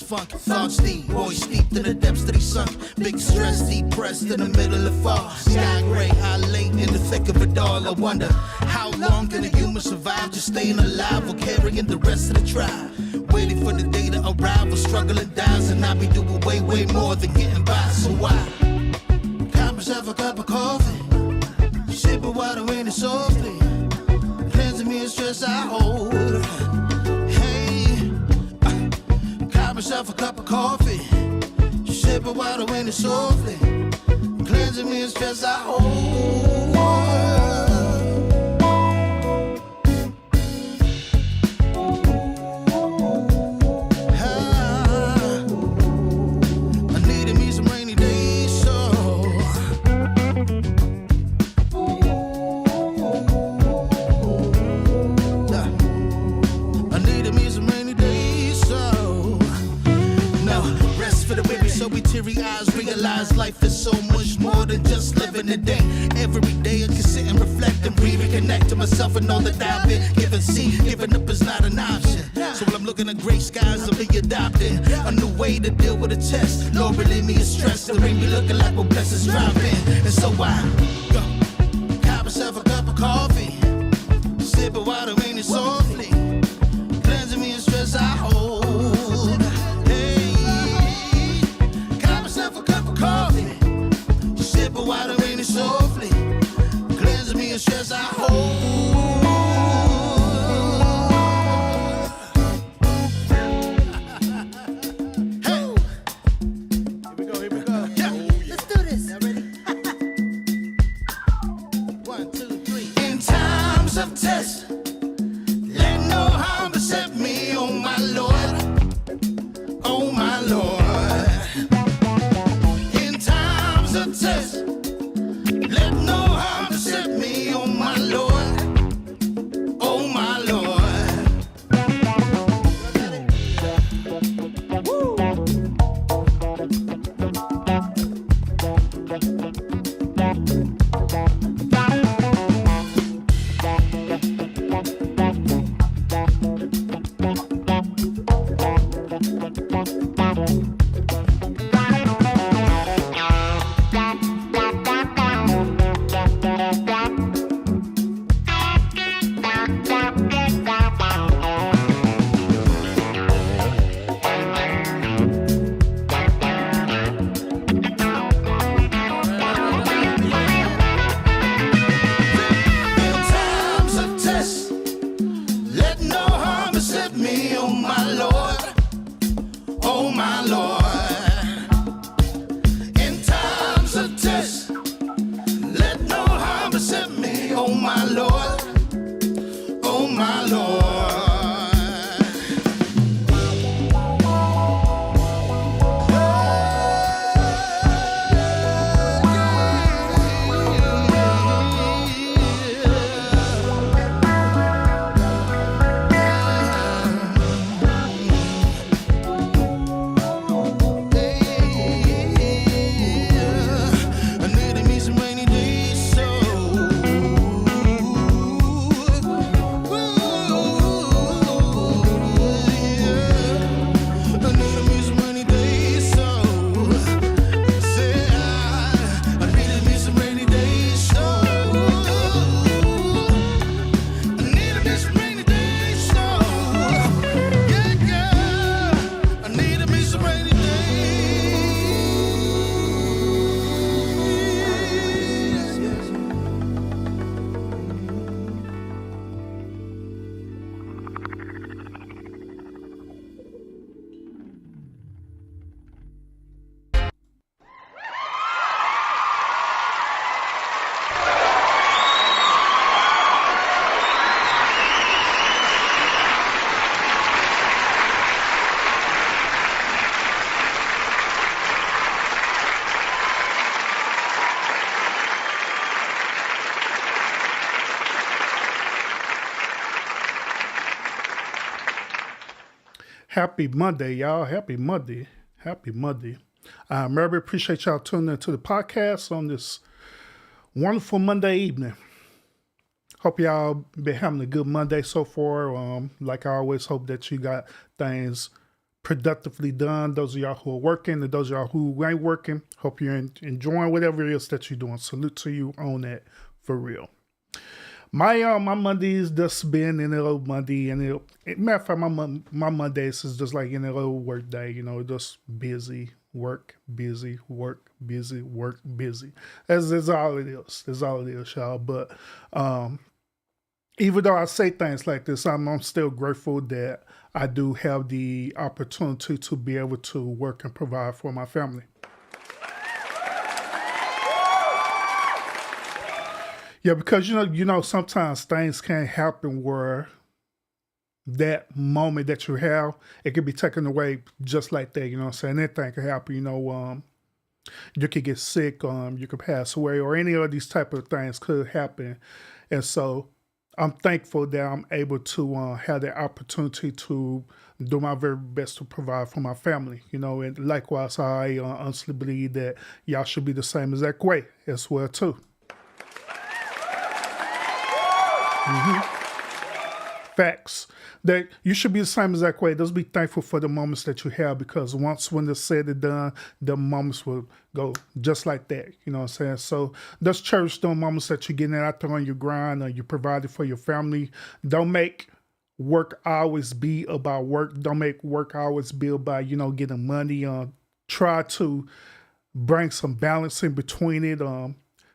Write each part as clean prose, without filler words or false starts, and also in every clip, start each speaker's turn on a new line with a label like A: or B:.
A: funk. Thoughts deep, boys steeped in the depths that he sunk. Big stress, depressed in the middle of fall. Sky gray, I lay in the thick of it all. I wonder, how long can a human survive just staying alive or carrying the rest of the tribe? Waiting for the day to arrive or struggling dies, and I be doing way, way more than getting by. So why? Got myself a cup of coffee, sipping water in it softly, cleansing me of stress I hold. Hey, got myself a cup of coffee, sipping water in it softly, cleansing me of stress I hold. Realize life is so much more than just living a day. Every day I can sit and reflect and breathe and connect to myself and all that I've been given. See, giving up is not an option. So when I'm looking at gray skies, I'll be adopting a new way to deal with a test. Lord, relieve me of stress. The ring be looking like when blessings drop in. And so I got myself a cup of coffee, sipping water in it softly, cleansing me of stress I hold. Water in it softly, cleansing me of stress I hold. Hey, here we go. Yeah. Let's do this. Y'all ready? 1, 2, 3. In times of test, let no harm beset me, oh my Lord, oh my Lord. In times of test, let no harm beset me, oh my Lord, oh my Lord.
B: Happy Monday, y'all. Happy Monday. Happy Monday. Murray, appreciate y'all tuning into the podcast on this wonderful Monday evening. Hope y'all been having a good Monday so far. Like I always hope that you got things productively done. Those of y'all who are working and those of y'all who ain't working, hope you're enjoying whatever it is that you're doing. Salute to you on that, for real. My Mondays just been in a little Monday, and matter of fact, my Mondays is just like in a little work day, just busy, work, busy, work, busy, work, busy. That's all it is. That's all it is, y'all. But even though I say things like this, I'm still grateful that I do have the opportunity to be able to work and provide for my family. Yeah, because sometimes things can happen where that moment that you have, it can be taken away just like that. You know what I'm saying? Anything can happen. You could get sick, you could pass away, or any of these type of things could happen. And so I'm thankful that I'm able to have the opportunity to do my very best to provide for my family. And likewise, I honestly believe that y'all should be the same exact way as well too. Facts. That you should be the same exact way. Just be thankful for the moments that you have, because when it's said and done, the moments will go just like that. You know what I'm saying? So just cherish those moments that you're getting out there on your grind, or you provided for your family. Don't make work always be about work. Don't make work always be about, getting money. Try to bring some balance in between it.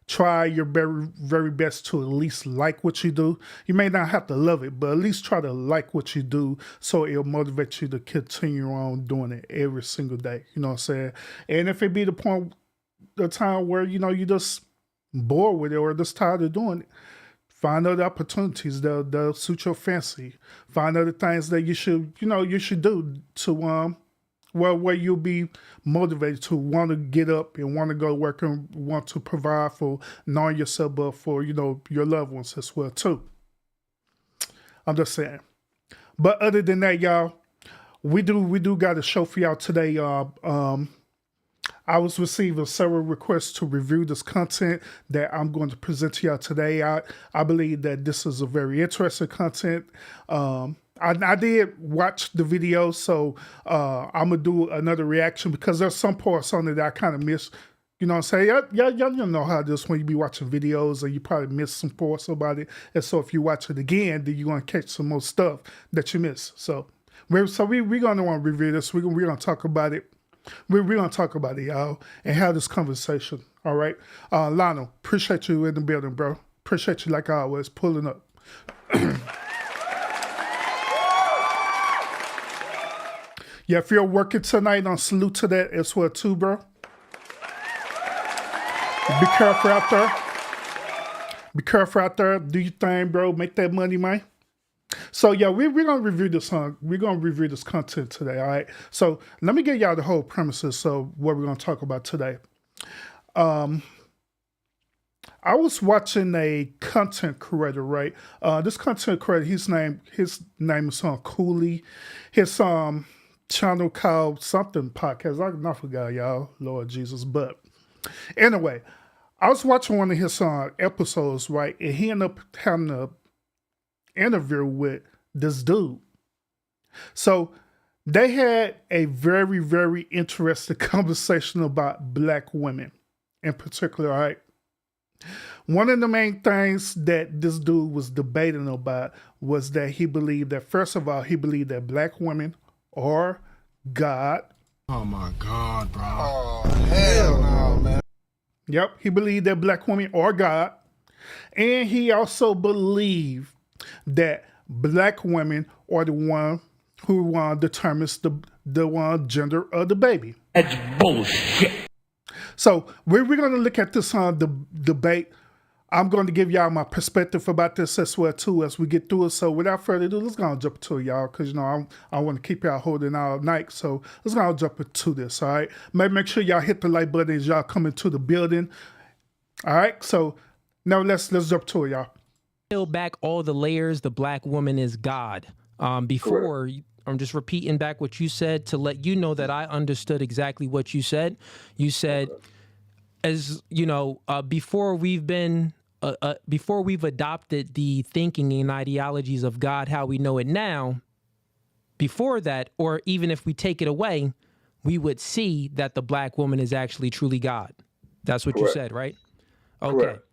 B: Try your very, very best to at least like what you do. You may not have to love it, but at least try to like what you do, so it'll motivate you to continue on doing it every single day. You know what I'm saying? And if it be the time where, you just bored with it or just tired of doing it, find other opportunities that'll suit your fancy. Find other things that you should do to, where you'll be motivated to want to get up and want to go to work and want to provide for not only yourself, but for, your loved ones as well too. I'm just saying. But other than that, y'all, we do got a show for y'all today. I was receiving several requests to review this content that I'm going to present to y'all today. I believe that this is a very interesting content. I did watch the video, so I'm going to do another reaction, because there's some parts on it that I kind of missed. You know what I'm saying? Y'all know how it is when you be watching videos, and you probably miss some parts about it. And so if you watch it again, then you're going to catch some more stuff that you miss. So we're going to want to review this. We're going to talk about it. We're going to talk about it, y'all, and have this conversation. All right? Lionel, appreciate you in the building, bro. Appreciate you like I always, pulling up. Yeah, if you're working tonight, salute to that as well too, bro. Be careful out there. Be careful out there. Do your thing, bro. Make that money, man. So yeah, we're gonna review this song. We're gonna review this content today. All right. So let me get y'all the whole premises of what we're gonna talk about today. I was watching a content creator, right? This content creator, his name is Cooley. His channel called something podcast. I forgot, y'all. Lord Jesus. But anyway, I was watching one of his episodes, right? And he ended up having an interview with this dude. So they had a very, very interesting conversation about Black women in particular, right? One of the main things that this dude was debating about was that he believed that, first of all, he believed that Black women are God.
C: Oh my God, bro.
D: Oh, hell no, man.
B: Yep, he believed that Black women are God. And he also believed that Black women are the one who determines the one gender of the baby.
E: That's bullshit.
B: So we're going to look at this debate. I'm going to give y'all my perspective about this as well too as we get through it. So without further ado, let's go and jump to it, y'all, because I want to keep y'all holding all night. So let's go and jump into this. All right, maybe make sure y'all hit the like button as y'all come into the building. All right, so now let's jump to it, y'all.
F: Peel back all the layers. The Black woman is God. Before. I'm just repeating back what you said to let you know that I understood exactly what you said. You said, as you know, before we've adopted the thinking and ideologies of God, how we know it now, before that, or even if we take it away, we would see that the black woman is actually truly God. That's what you said, right? Okay.
E: Correct.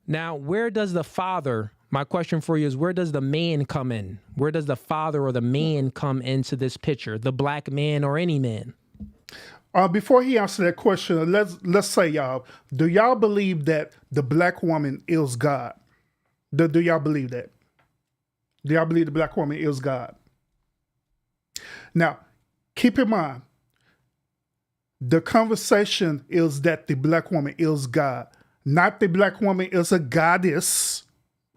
F: Now, where does the father, my question for you is, where does the man come in? Where does the father or the man come into this picture? The black man or any man?
B: Before he answers that question, let's say, y'all, do y'all believe that the black woman is God? Do y'all believe that? Do y'all believe the black woman is God? Now, keep in mind, the conversation is that the black woman is God. Not the black woman is a goddess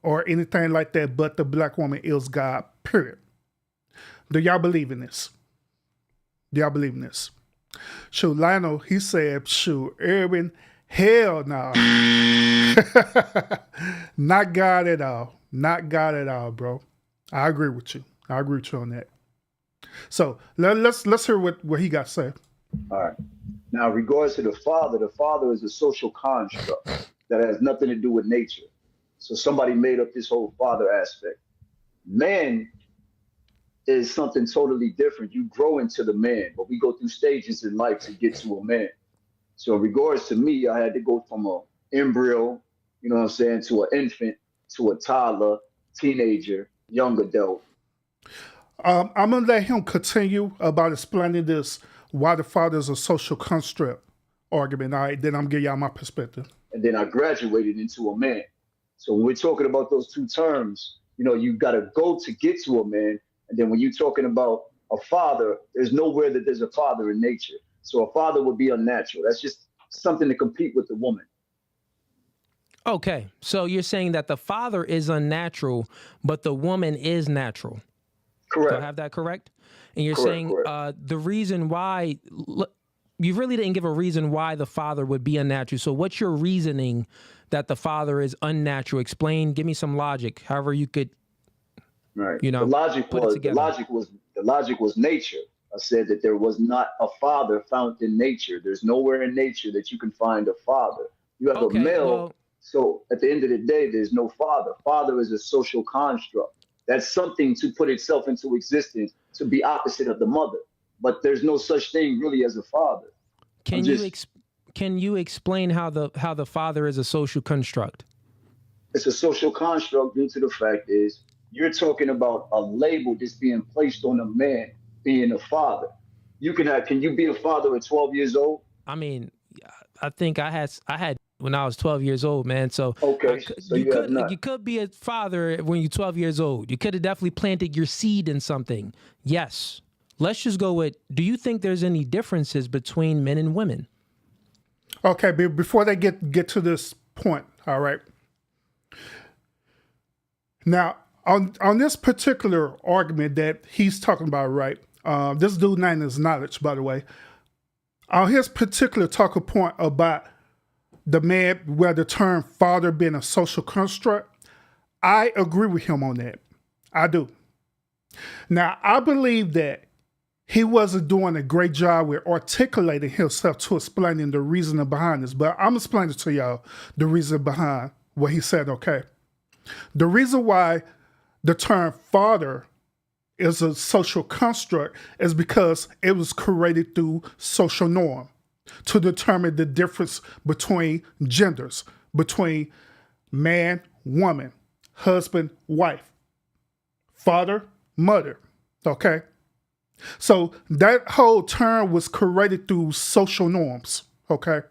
B: or anything like that, but the black woman is God, period. Do y'all believe in this? Do y'all believe in this? Shoot, Lionel, he said, shoot, Erwin, hell no. Not God at all. Not God at all, bro. I agree with you. I agree with you on that. So let's hear what he got to say.
E: All right. Now, in regards to the father is a social construct that has nothing to do with nature. So somebody made up this whole father aspect. Man is something totally different. You grow into the man, but we go through stages in life to get to a man. So in regards to me, I had to go from an embryo, you know what I'm saying, to an infant, to a toddler, teenager, young adult.
B: I'm going to let him continue about explaining this, why the father is a social construct argument. All right, then I'm going to give y'all my perspective.
E: And then I graduated into a man. So when we're talking about those two terms, you know, you got to go to get to a man. And then when you're talking about a father, there's nowhere that there's a father in nature. So a father would be unnatural. That's just something to compete with the woman.
F: Okay, so you're saying that the father is unnatural, but the woman is natural.
E: Correct.
F: Do I have that correct? And you're
E: Correct,
F: saying
E: correct.
F: the reason why, you really didn't give a reason why the father would be unnatural. So what's your reasoning that the father is unnatural? Explain, give me some logic, however you could,
E: Right.
F: you know,
E: the logic was nature. I said that there was not a father found in nature. There's nowhere in nature that you can find a father. You have
F: Okay,
E: a male.
F: well-
E: So at the end of the day, there's no father. Father is a social construct. That's something to put itself into existence to be opposite of the mother. But there's no such thing really as a father.
F: Can you explain how the father is a social construct?
E: It's a social construct due to the fact is you're talking about a label that's being placed on a man being a father. Can you be a father at 12 years old?
F: I mean, I think I had when I was 12 years old, man. So
E: Okay, so
F: you could be a father when you're 12 years old. You could have definitely planted your seed in something. Yes. Let's just go with, do you think there's any differences between men and women?
B: Okay, before they get to this point, all right. Now, on this particular argument that he's talking about, right? This dude name is Knowledge, by the way. On his particular talking point about the man, where the term father being a social construct, I agree with him on that. I do. Now, I believe that he wasn't doing a great job with articulating himself to explaining the reasoning behind this, but I'm explaining to y'all the reason behind what he said, okay? The reason why the term father is a social construct is because it was created through social norm to determine the difference between genders, between man, woman, husband, wife, father, mother, okay? So that whole term was created through social norms, okay?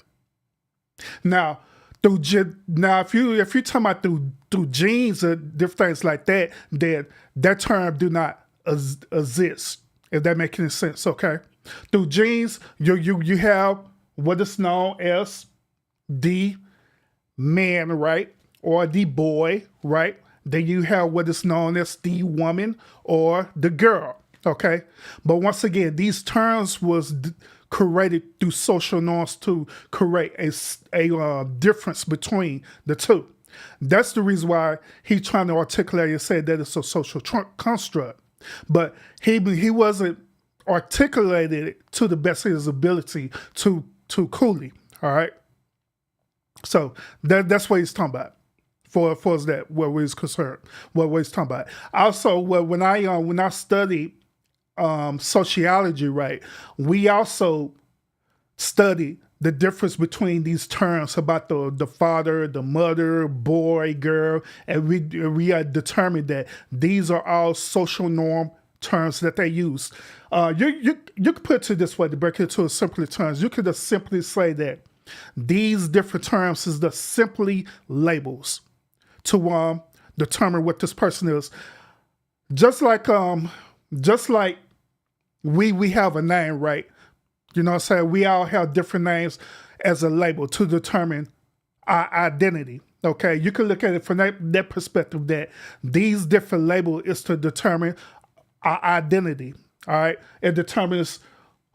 B: Now, if you're talking about through genes or different things like that, then that term do not exist, if that makes any sense, okay? Through genes, you have what is known as the man, right? Or the boy, right? Then you have what is known as the woman or the girl, okay? But once again, these terms was created through social norms to create a difference between the two. That's the reason why he's trying to articulate and say that it's a social construct. But he wasn't articulated it to the best of his ability to Cooley, all right? So that's what he's talking about. For us, that what he's concerned, what he's talking about. Also, when I studied sociology, right, we also study the difference between these terms about the father, the mother, boy, girl, and we are determined that these are all social norm terms that they use. You could put it this way, to break it into simpler terms. You could just simply say that these different terms is the simply labels to determine what this person is. Just like we have a name, right? You know what I'm saying? We all have different names as a label to determine our identity. Okay, you can look at it from that perspective, that these different labels is to determine our identity. All right, it determines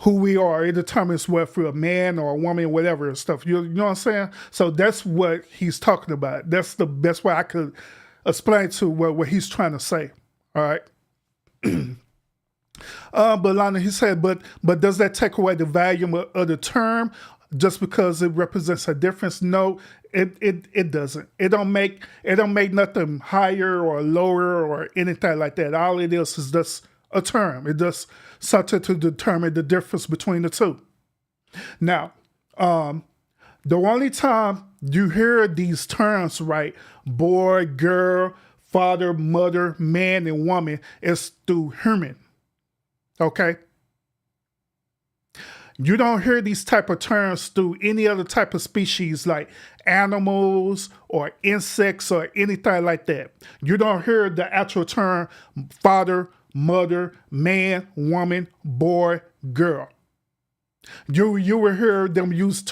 B: who we are. It determines whether we're a man or a woman, whatever and stuff. You know what I'm saying? So that's what he's talking about. That's the best way I could explain to what he's trying to say. All right. But Lana, he said, but does that take away the value of the term just because it represents a difference? No, it doesn't. It don't make nothing higher or lower or anything like that. All it is just a term. It does something to determine the difference between the two. Now, the only time you hear these terms, right, boy, girl, father, mother, man, and woman, is through human. Okay? You don't hear these type of terms through any other type of species like animals or insects or anything like that. You don't hear the actual term father, mother, man, woman, boy, girl. You will hear them use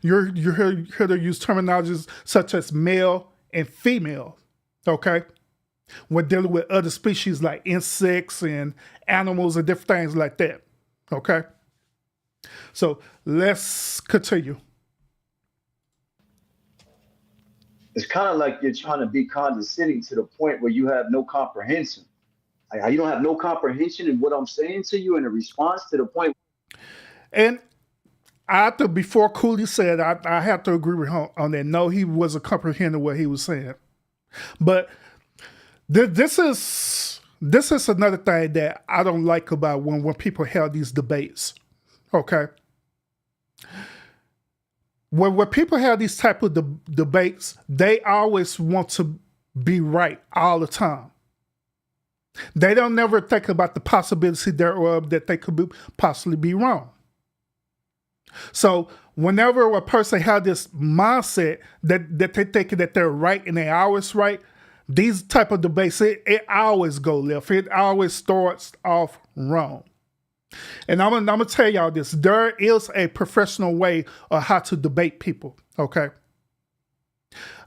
B: you hear them use terminologies such as male and female. Okay? We're dealing with other species like insects and animals and different things like that. Okay? So let's continue.
E: It's kind of like you're trying to be condescending to the point where you have no comprehension. You don't have no comprehension in what I'm saying to you in a response to the point.
B: And before Cooley said, I have to agree with him on that. No, he wasn't comprehending what he was saying. But this is another thing that I don't like about when people have these debates. Okay, when people have these type of debates, they always want to be right all the time. They don't never think about the possibility thereof that they could possibly be wrong. So whenever a person has this mindset that they think that they're right and they're always right, these type of debates, it always go left. It always starts off wrong. And I'm gonna tell y'all this. There is a professional way of how to debate people, okay?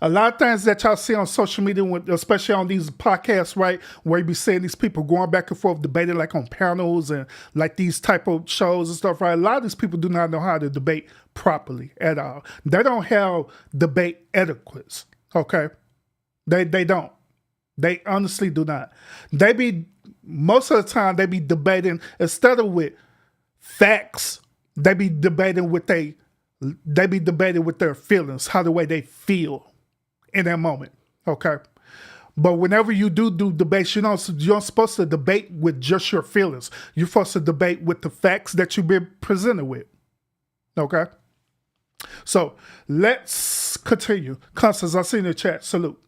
B: A lot of things that y'all see on social media, especially on these podcasts, right, where you be seeing these people going back and forth debating like on panels and like these type of shows and stuff, right? A lot of these people do not know how to debate properly at all. They don't have debate etiquette, okay? They don't. They honestly do not. Most of the time they be debating instead of with facts, they be debating with their feelings, how the way they feel in that moment. Okay. But whenever you do debates, you're not supposed to debate with just your feelings. You're supposed to debate with the facts that you've been presented with. Okay. So let's continue. Constance, I see in the chat. Salute.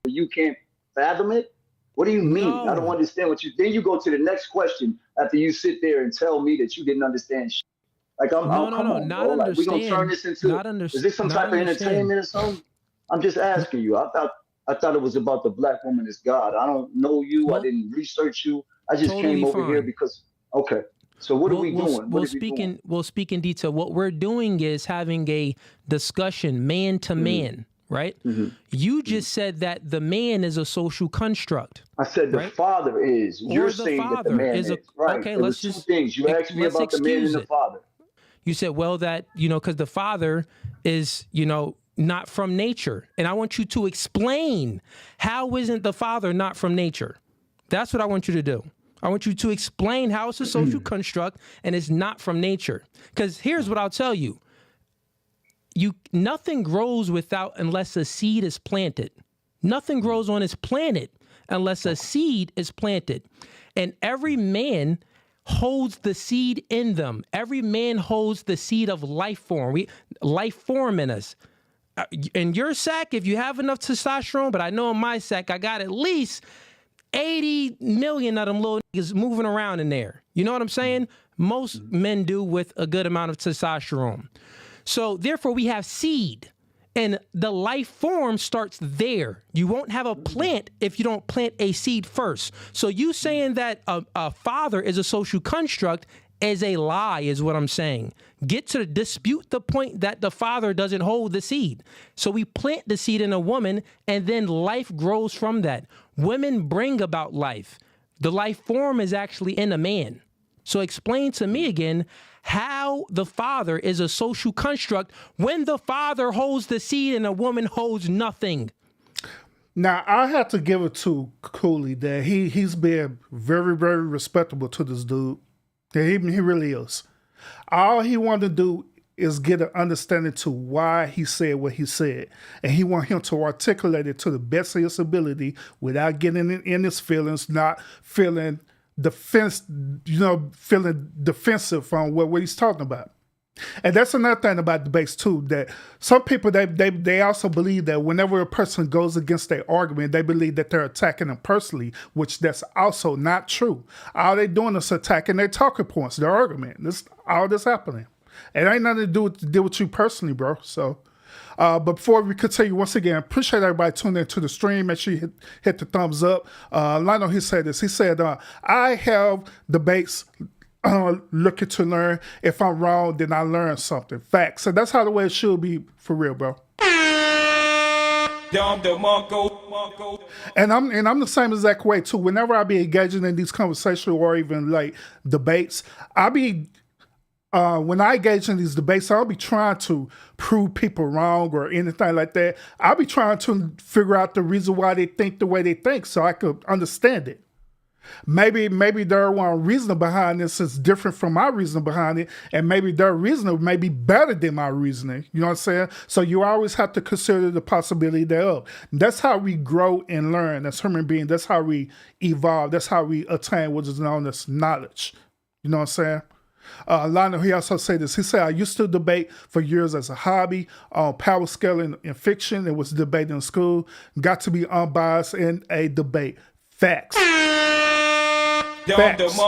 E: You can't fathom it? What do you mean?
F: No.
E: I don't understand what you. Then you go to the next question after you sit there and tell me that you didn't understand shit. Like come on,
F: not
E: bro. Like, we gonna
F: understand.
E: turn this into. Is this some type of entertainment or something? I'm just asking you. I thought it was about the black woman is God. I don't know you.
F: Well,
E: I didn't research you. I just
F: totally
E: came over
F: fine.
E: here because. Okay. So what are we doing?
F: We'll speak in detail. What we're doing is having a discussion, man to man. Right?
E: Mm-hmm.
F: You just said that the man is a social construct.
E: I said the father is. You're saying that the man is. Right.
F: Okay,
E: let's just 2 things. You asked me about the man and the father.
F: You said, well, that, because the father is, not from nature. And I want you to explain, how isn't the father not from nature? That's what I want you to do. I want you to explain how it's a social construct and it's not from nature. Because here's what I'll tell you. Nothing grows unless a seed is planted. Nothing grows on this planet unless a seed is planted. And every man holds the seed in them. Every man holds the seed of life form. Life form in us. In your sack, if you have enough testosterone, but I know in my sack, I got at least 80 million of them little niggas moving around in there. You know what I'm saying? Most men do with a good amount of testosterone. So therefore, we have seed. And the life form starts there. You won't have a plant if you don't plant a seed first. So you saying that a father is a social construct is a lie, is what I'm saying. Get to dispute the point that the father doesn't hold the seed. So we plant the seed in a woman, and then life grows from that. Women bring about life. The life form is actually in a man. So explain to me again how the father is a social construct when the father holds the seed and a woman holds nothing.
B: Now, I have to give it to Cooley that he's been very, very respectable to this dude. Yeah, he really is. All he wanted to do is get an understanding to why he said what he said. And he want him to articulate it to the best of his ability without getting in his feelings, not feeling feeling defensive on what he's talking about. And that's another thing about debates too, that some people, they also believe that whenever a person goes against their argument, they believe that they're attacking them personally, which that's also not true. All they're doing is attacking their talking points, their argument. This all this happening. It ain't nothing to do with you personally, bro. So, but before we continue, once again, appreciate everybody tuning into the stream. Make sure you hit the thumbs up. Lionel, he said this. He said, I have debates looking to learn. If I'm wrong, then I learn something. Facts. So that's how the way it should be for real, bro. And I'm the same exact way too. Whenever I be engaging in these conversations or even like debates, I be when I engage in these debates, I'll be trying to prove people wrong or anything like that. I'll be trying to figure out the reason why they think the way they think so I could understand it. Maybe their one reason behind this is different from my reason behind it, and maybe their reasoning may be better than my reasoning. You know what I'm saying? So you always have to consider the possibility thereof. That's how we grow and learn as human beings. That's how we evolve. That's how we attain what is known as knowledge. You know what I'm saying? Lionel, he also said this. He said, I used to debate for years as a hobby on power scaling in fiction. It was debated in school. Got to be unbiased in a debate. Facts. Facts.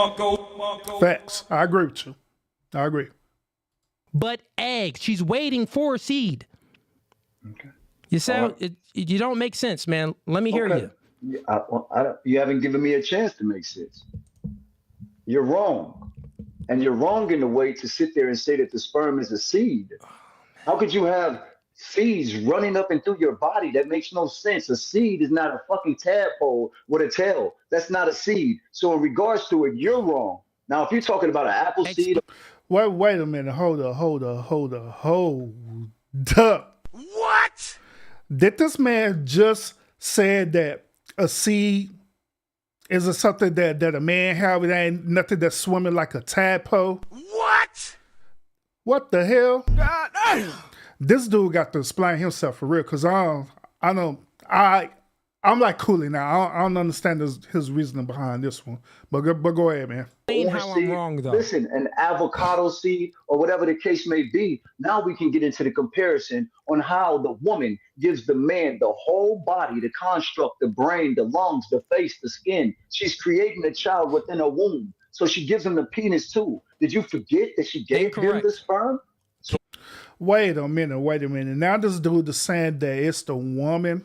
B: Facts. I agree with you. I agree.
F: But eggs, she's waiting for a seed.
E: Okay.
F: You sound, you don't make sense, man. Let me hear you.
E: You haven't given me a chance to make sense. You're wrong. And you're wrong in the way to sit there and say that the sperm is a seed. How could you have seeds running up and through your body? That makes no sense. A seed is not a fucking tadpole with a tail. That's not a seed. So in regards to it, you're wrong. Now, if you're talking about an apple seed.
B: Wait a minute. Hold up.
A: What?
B: Did this man just said that a seed is it something that a man have? It ain't nothing that's swimming like a tadpole.
A: What?
B: What the hell?
A: God damn.
B: This dude got to explain himself for real, because I'm like Cooley now. I don't understand his reasoning behind this one. But go ahead, man.
F: How I'm wrong, though.
E: Listen, an avocado seed or whatever the case may be. Now we can get into the comparison on how the woman gives the man the whole body, the construct, the brain, the lungs, the face, the skin. She's creating a child within a womb. So she gives him the penis too. Did you forget that she gave him the sperm?
B: Wait a minute. Now this dude is saying that it's the woman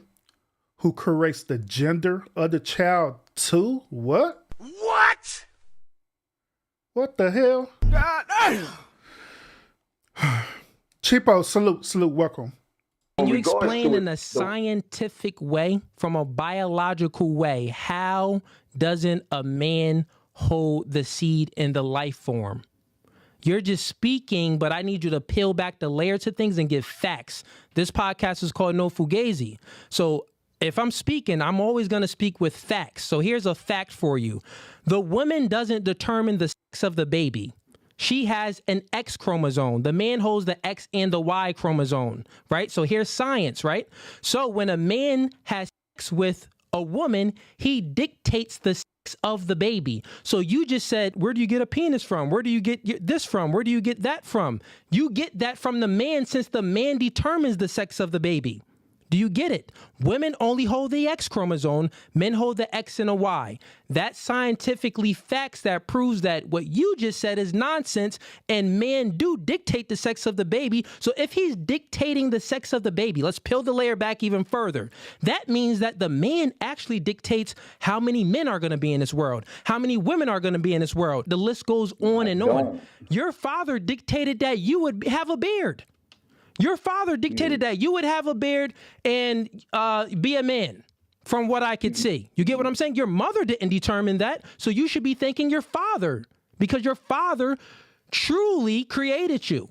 B: who creates the gender of the child too? What?
A: What?
B: What the hell?
A: God damn.
B: Cheapo, salute, welcome.
F: Can you explain in a scientific way, from a biological way, how doesn't a man hold the seed in the life form? You're just speaking, but I need you to peel back the layer to things and give facts. This podcast is called No Fugazi. So if I'm speaking, I'm always going to speak with facts. So here's a fact for you. The woman doesn't determine the sex of the baby. She has an X chromosome. The man holds the X and the Y chromosome, right? So here's science, right? So when a man has sex with A woman, he dictates the sex of the baby. So you just said, where do you get a penis from? Where do you get this from? Where do you get that from? You get that from the man, since the man determines the sex of the baby. Do you get it? Women only hold the X chromosome. Men hold the X and a Y. That's scientifically facts that proves that what you just said is nonsense, and men do dictate the sex of the baby. So if he's dictating the sex of the baby, let's peel the layer back even further. That means that the man actually dictates how many men are going to be in this world, how many women are going to be in this world. The list goes on and on. Your father dictated that you would have a beard. Your father dictated that you would have a beard and be a man, from what I could see. You get what I'm saying? Your mother didn't determine that, so you should be thanking your father, because your father truly created you.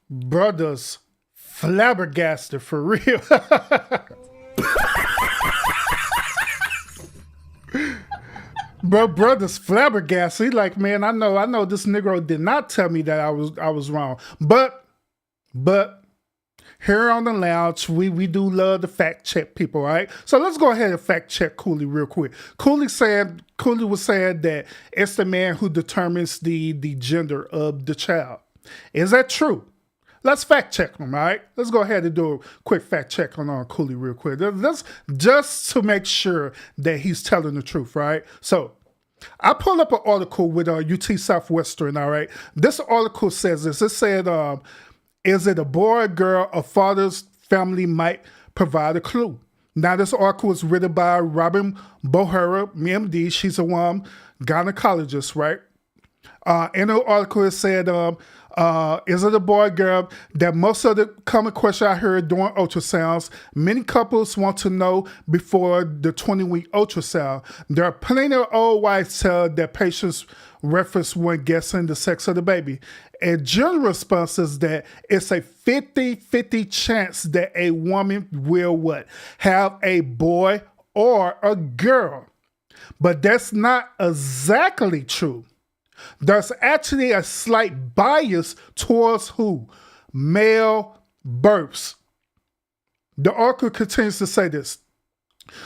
B: Brothers flabbergasted for real. Bro, brother's flabbergasted. He like, man, I know this Negro did not tell me that I was wrong. But here on the lounge, we do love to fact check people, right? So let's go ahead and fact check Cooley real quick. Cooley was saying that it's the man who determines the gender of the child. Is that true? Let's fact check him, all right? Let's go ahead and do a quick fact check on Cooley real quick. That's just to make sure that he's telling the truth, right? So I pulled up an article with UT Southwestern, all right? This article says this. It said, is it a boy or girl? A father's family might provide a clue. Now, this article was written by Robin Bohera, MD. She's a gynecologist, right? In the article, it said, is it a boy or girl? That most of the common question I heard during ultrasounds, many couples want to know before the 20-week ultrasound. There are plenty of old wives tell their patients reference when guessing the sex of the baby. A general response is that it's a 50-50 chance that a woman will what? Have a boy or a girl. But that's not exactly true. There's actually a slight bias towards who? Male births. The article continues to say this.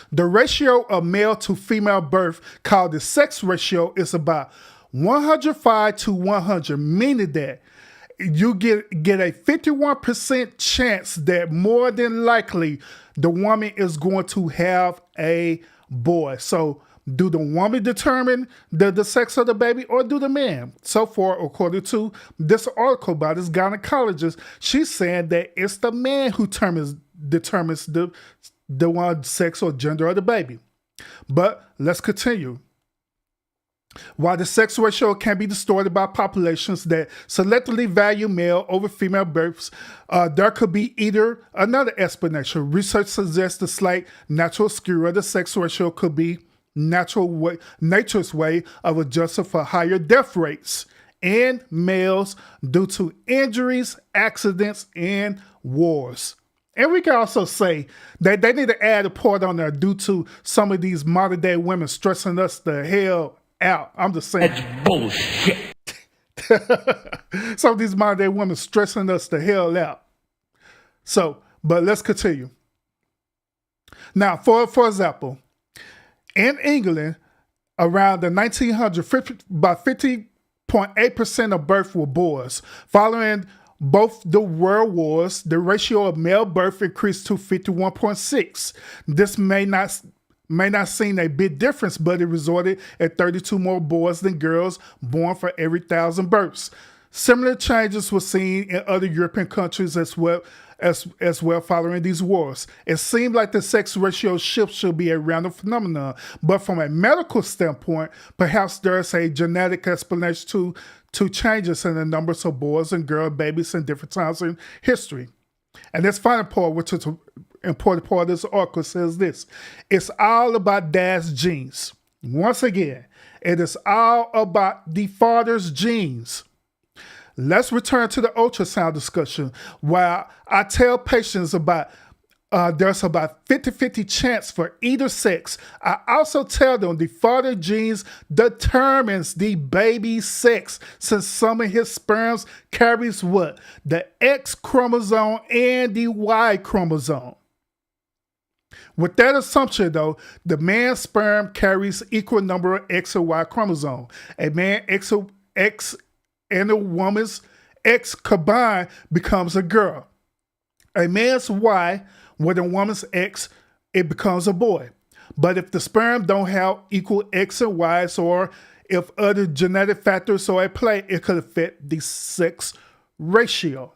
B: The ratio of male to female birth, called the sex ratio, is about 105 to 100, meaning that you get a 51% chance that more than likely the woman is going to have a boy. So do the woman determine the sex of the baby, or do the man? So far, according to this article by this gynecologist, she's saying that it's the man who determines the one sex or gender of the baby. But let's continue. While the sex ratio can be distorted by populations that selectively value male over female births, there could be either another explanation. Research suggests the slight natural skew of the sex ratio could be nature's way of adjusting for higher death rates in males due to injuries, accidents, and wars. And we can also say that they need to add a part on there due to some of these modern day women stressing us the hell out. I'm just saying. That's bullshit. Some of these modern day women stressing us the hell out. So, but let's continue. Now, for example, in England, around the 1900s, about 50.8% of births were boys. Following both the world wars, the ratio of male birth increased to 51.6. This may not seem a big difference, but it resulted in 32 more boys than girls born for every 1,000 births. Similar changes were seen in other European countries as well following these wars. It seemed like the sex ratio shift should be a random phenomenon, but from a medical standpoint, perhaps there's a genetic explanation to changes in the numbers of boys and girl babies in different times in history. And this final part, which is an important part of this article, says this. It's all about dad's genes. Once again, it is all about the father's genes. Let's return to the ultrasound discussion, where I tell patients about there's about 50-50 chance for either sex. I also tell them the father genes determines the baby's sex, since some of his sperms carries what? The X chromosome and the Y chromosome. With that assumption, though, the man's sperm carries equal number of X and Y chromosome. A man X and a woman's X combined becomes a girl. A man's Y with a woman's X, it becomes a boy. But if the sperm don't have equal X and Y's, or if other genetic factors are at play, it could affect the sex ratio.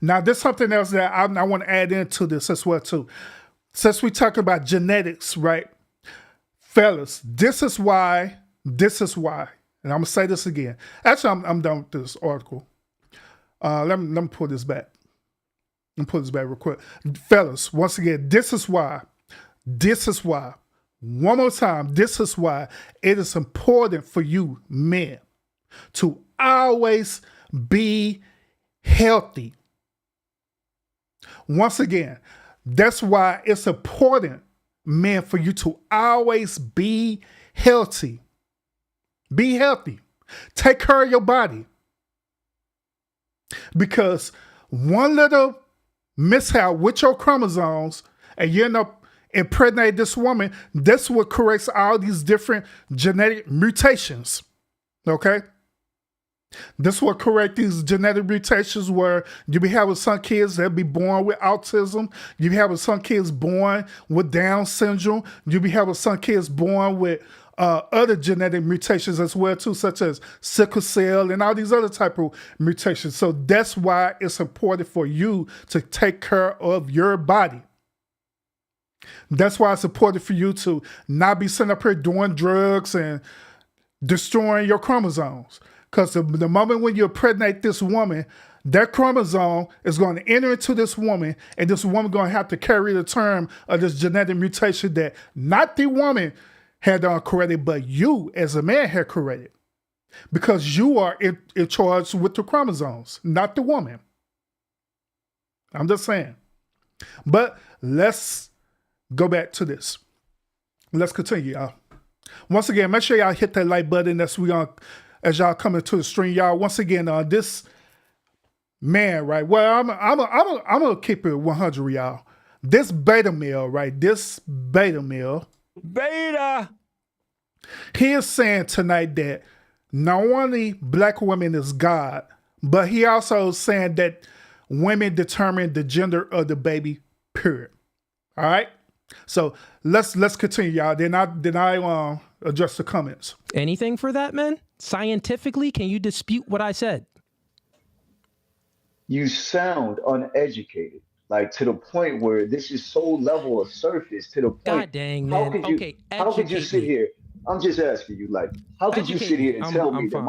B: Now, there's something else that I want to add into this as well, too. Since we talk about genetics, right? Fellas, this is why, and I'm going to say this again. Actually, I'm done with this article. Let me pull this back. Let me pull this back real quick. Fellas, once again, this is why, one more time, this is why it is important for you men to always be healthy. Once again, that's why it's important, men, for you to always be healthy. Be healthy. Take care of your body. Because one little mishap with your chromosomes and you end up impregnating this woman, that's what corrects all these different genetic mutations. Okay? This will correct these genetic mutations where you be having some kids that be born with autism. You be having some kids born with Down syndrome. You be having some kids born with other genetic mutations as well too, such as sickle cell and all these other type of mutations. So that's why it's important for you to take care of your body. That's why it's important for you to not be sitting up here doing drugs and destroying your chromosomes. Because the moment when you impregnate this woman, that chromosome is going to enter into this woman, and this woman going to have to carry the term of this genetic mutation that not the woman had corrected, but you as a man had corrected. Because you are in charge with the chromosomes, not the woman. I'm just saying. But let's go back to this. Let's continue, y'all. Once again, make sure y'all hit that like button as y'all coming to the stream, y'all. Once again, this man, right? Well, I'm gonna keep it 100, y'all. This beta male, right? This beta male, he is saying tonight that not only black women is God, but he also is saying that women determine the gender of the baby. Period. All right. So let's continue, y'all. Then I address the comments.
F: Anything for that, man? Scientifically, can you dispute what I said?
E: You sound uneducated, like to the point where this is so level of surface to the point.
F: God dang, man.
E: How could you sit here? I'm just asking you, like, how could you sit here and tell me that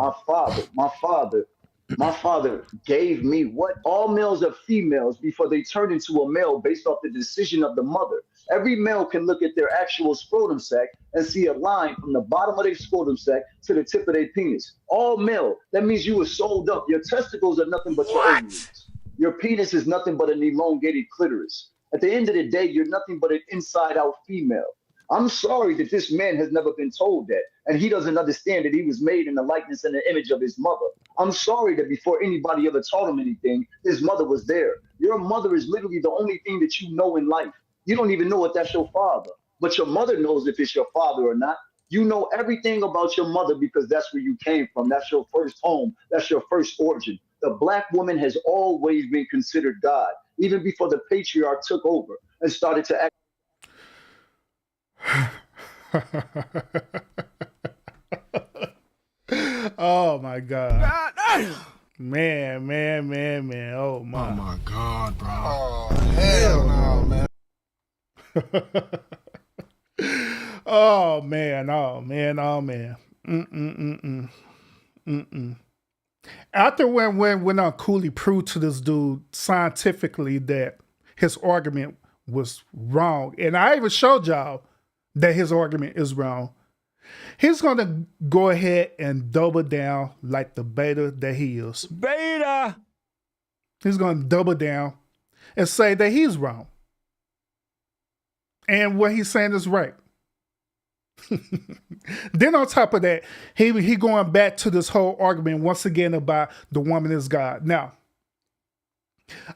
E: my father gave me what all males are females before they turn into a male based off the decision of the mother? Every male can look at their actual scrotum sac and see a line from the bottom of their scrotum sac to the tip of their penis. All male. That means you were sold up. Your testicles are nothing but your ovaries. Your penis is nothing but an elongated clitoris. At the end of the day, you're nothing but an inside-out female. I'm sorry that this man has never been told that, and he doesn't understand that he was made in the likeness and the image of his mother. I'm sorry that before anybody ever taught him anything, his mother was there. Your mother is literally the only thing that you know in life. You don't even know if that's your father, but your mother knows if it's your father or not. You know everything about your mother because that's where you came from. That's your first home. That's your first origin. The black woman has always been considered God, even before the patriarch took over and started to act.
B: Oh my God. Man. Oh my.
C: Oh my God, bro.
D: Oh, hell no, man.
B: Oh man. After when Cooley proved to this dude scientifically that his argument was wrong, and I even showed y'all that his argument is wrong, he's gonna go ahead and double down like the beta that he is. Beta! He's gonna double down and say that he's wrong. And what he's saying is right. Then on top of that, he going back to this whole argument once again about the woman is God. Now,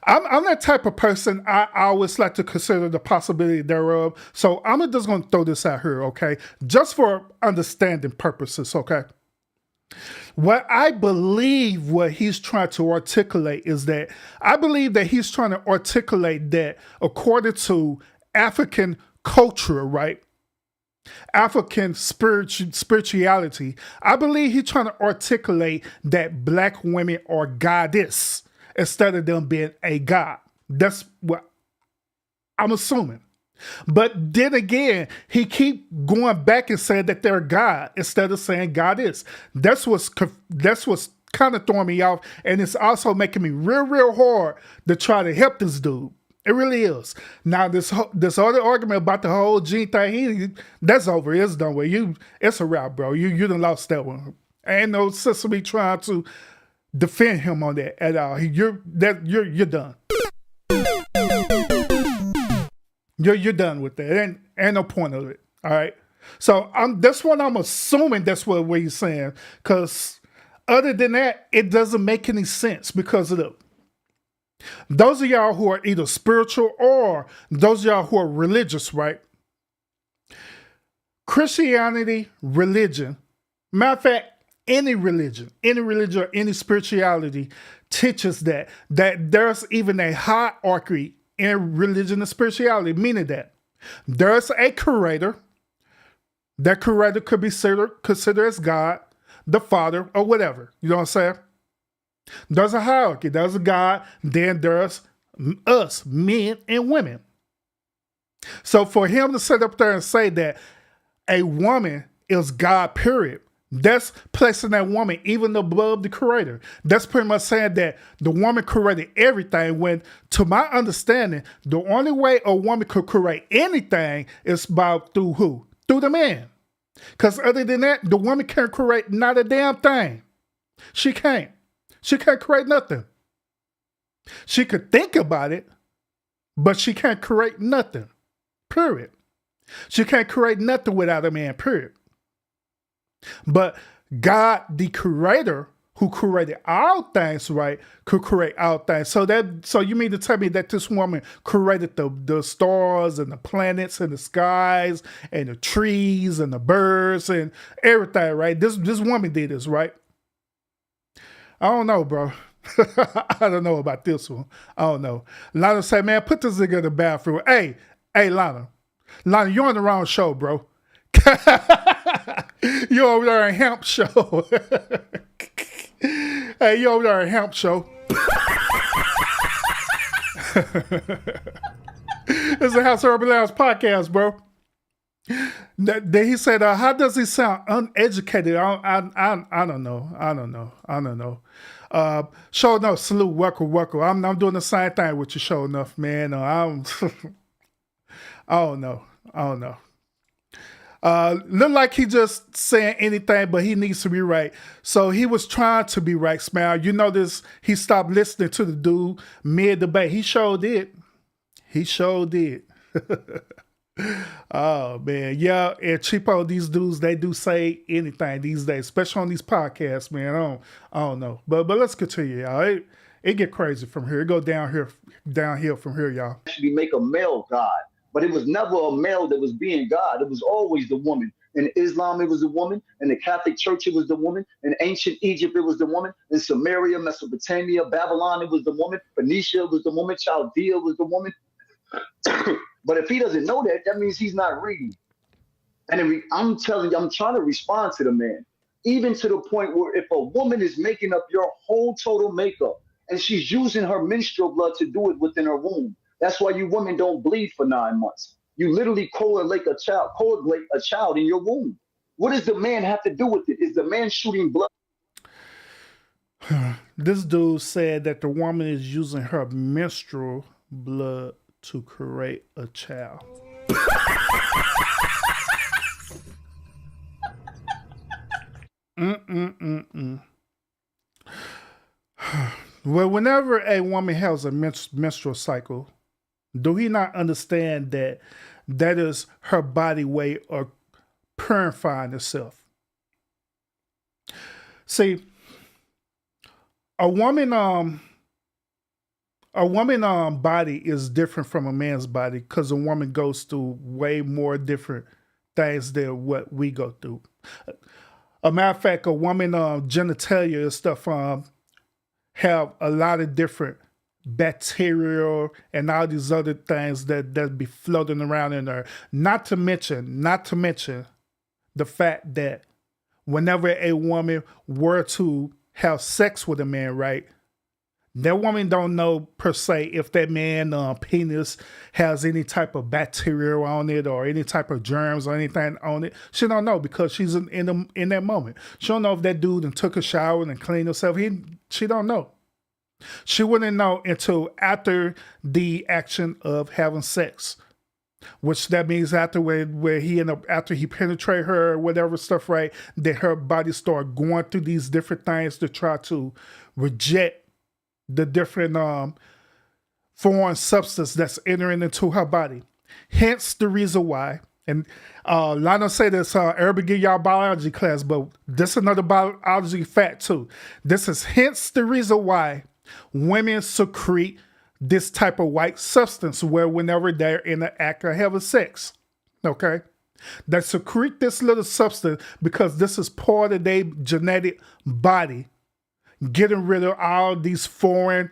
B: I'm that type of person. I always like to consider the possibility thereof. So I'm just going to throw this out here, okay? Just for understanding purposes, okay? What I believe what he's trying to articulate is that I believe that he's trying to articulate that according to African culture, right? African spirituality, I believe he's trying to articulate that black women are goddess instead of them being a god. That's what I'm assuming. But then again, he keep going back and saying that they're God instead of saying God is. That's what's kind of throwing me off, and it's also making me real hard to try to help this dude. It really is. Now this other argument about the whole gene thing, that's over. It's done with. It's a wrap, bro. You done lost that one. Ain't no sense of me trying to defend him on that at all. You're done. You're done with that. Ain't no point of it. All right. So that's what I'm assuming. That's what he's saying. Because other than that, it doesn't make any sense. Because of those of y'all who are either spiritual or those of y'all who are religious, right? Christianity, religion, matter of fact, any religion or any spirituality teaches that there's even a hierarchy in religion and spirituality, meaning that there's a creator. That creator could be considered as God, the Father, or whatever. You know what I'm saying? There's a hierarchy. There's a God. Then there's us, men and women. So for him to sit up there and say that a woman is God, period, that's placing that woman even above the creator. That's pretty much saying that the woman created everything when, to my understanding, the only way a woman could create anything is through who? Through the man. Because other than that, the woman can't create not a damn thing. She can't. She can't create nothing. She could think about it, but she can't create nothing. Period. She can't create nothing without a man, period. But God, the creator, who created all things, right, could create all things. So you mean to tell me that this woman created the stars and the planets and the skies and the trees and the birds and everything, right? This woman did this, right? I don't know, bro. I don't know about this one. I don't know. Lana said, man, put this nigga in the bathroom. Hey, Lana, you're on the wrong show, bro. You over there in Hemp Show. Hey, you over there in Hemp Show. It's a House of Urban Lounge podcast, bro. Then he said, how does he sound uneducated? I don't know. Show enough, salute, welcome. I'm doing the same thing with you, show enough, man. I don't know. Look like he just saying anything, but he needs to be right. So he was trying to be right, Smile. You know this, he stopped listening to the dude mid-debate. He sure did. Oh, man. Yeah, and cheapo, these dudes, they do say anything these days, especially on these podcasts, man. I don't know. But let's continue, y'all. It get crazy from here. It go downhill from here, y'all.
E: Actually make a male God. But it was never a male that was being God. It was always the woman. In Islam, it was the woman. In the Catholic Church, it was the woman. In ancient Egypt, it was the woman. In Samaria, Mesopotamia, Babylon, it was the woman. Phoenicia was the woman. Chaldea was the woman. But if he doesn't know that, that means he's not reading. And I'm telling you, I'm trying to respond to the man, even to the point where if a woman is making up your whole total makeup and she's using her menstrual blood to do it within her womb, that's why you women don't bleed for 9 months. You literally coagulate a child in your womb. What does the man have to do with it? Is the man shooting blood?
B: This dude said that the woman is using her menstrual blood to create a child. Well, whenever a woman has a menstrual cycle, do he not understand that That is her body way of purifying herself. See, a woman body is different from a man's body because a woman goes through way more different things than what we go through. A matter of fact, a woman genitalia and stuff have a lot of different bacteria and all these other things that be floating around in there. Not to mention the fact that whenever a woman were to have sex with a man, right, that woman don't know per se if that man penis has any type of bacteria on it or any type of germs or anything on it. She don't know because she's in that moment. She don't know if that dude and took a shower and cleaned himself. She don't know. She wouldn't know until after the action of having sex, which that means after where he after he penetrate her or whatever stuff, right, that her body start going through these different things to try to reject the different foreign substance that's entering into her body. Hence the reason why, and Lionel say this, everybody give y'all biology class, but this is another biology fact too. This is hence the reason why women secrete this type of white substance where whenever they're in the act of having sex, okay? They secrete this little substance because this is part of their genetic body, getting rid of all these foreign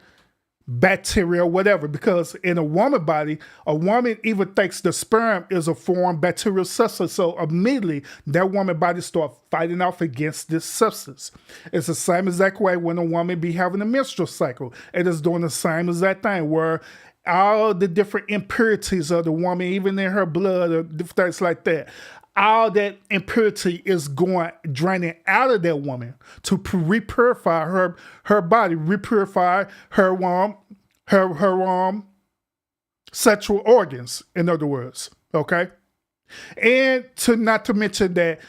B: bacteria, whatever, because in a woman body, a woman even thinks the sperm is a foreign bacterial substance. So immediately that woman body start fighting off against this substance. It's the same exact way when a woman be having a menstrual cycle. It is doing the same exact thing where all the different impurities of the woman, even in her blood or different things like that, all that impurity is draining out of that woman to repurify her body, repurify her sexual organs, in other words, okay? And not to mention that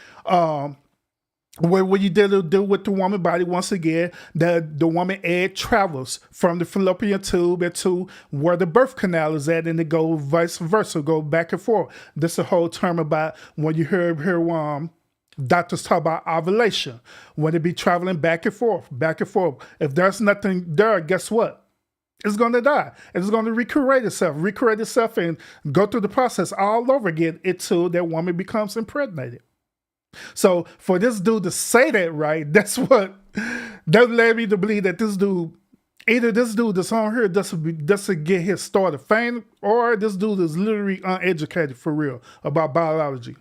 B: when you deal with the woman body, once again, the woman egg travels from the fallopian tube into where the birth canal is at, and it go vice versa, go back and forth. This is a whole term about when you hear doctors talk about ovulation, when it be traveling back and forth, back and forth. If there's nothing there, guess what? It's going to die. It's going to recreate itself and go through the process all over again until that woman becomes impregnated. So for this dude to say that, right, that led me to believe that this dude, either this dude that's on here doesn't get his start of fame, or this dude is literally uneducated for real about biology.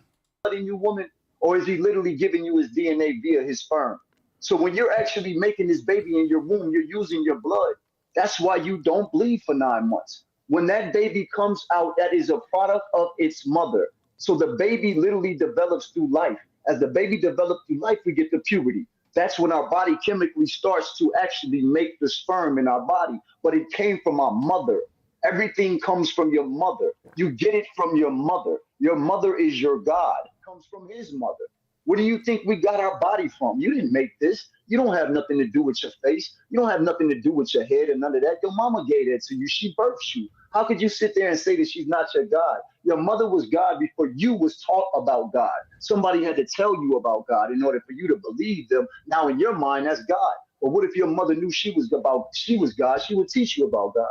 E: You woman, or is he literally giving you his DNA via his sperm? So when you're actually making this baby in your womb, you're using your blood. That's why you don't bleed for 9 months. When that baby comes out, that is a product of its mother. So the baby literally develops through life. As the baby develops through life, we get to puberty. That's when our body chemically starts to actually make the sperm in our body. But it came from our mother. Everything comes from your mother. You get it from your mother. Your mother is your God. It comes from his mother. Where do you think we got our body from? You didn't make this. You don't have nothing to do with your face. You don't have nothing to do with your head and none of that. Your mama gave that to you. She birthed you. How could you sit there and say that she's not your God? Your mother was God before you was taught about God. Somebody had to tell you about God in order for you to believe them. Now in your mind, that's God. But what if your mother knew she was God? She would teach you about God.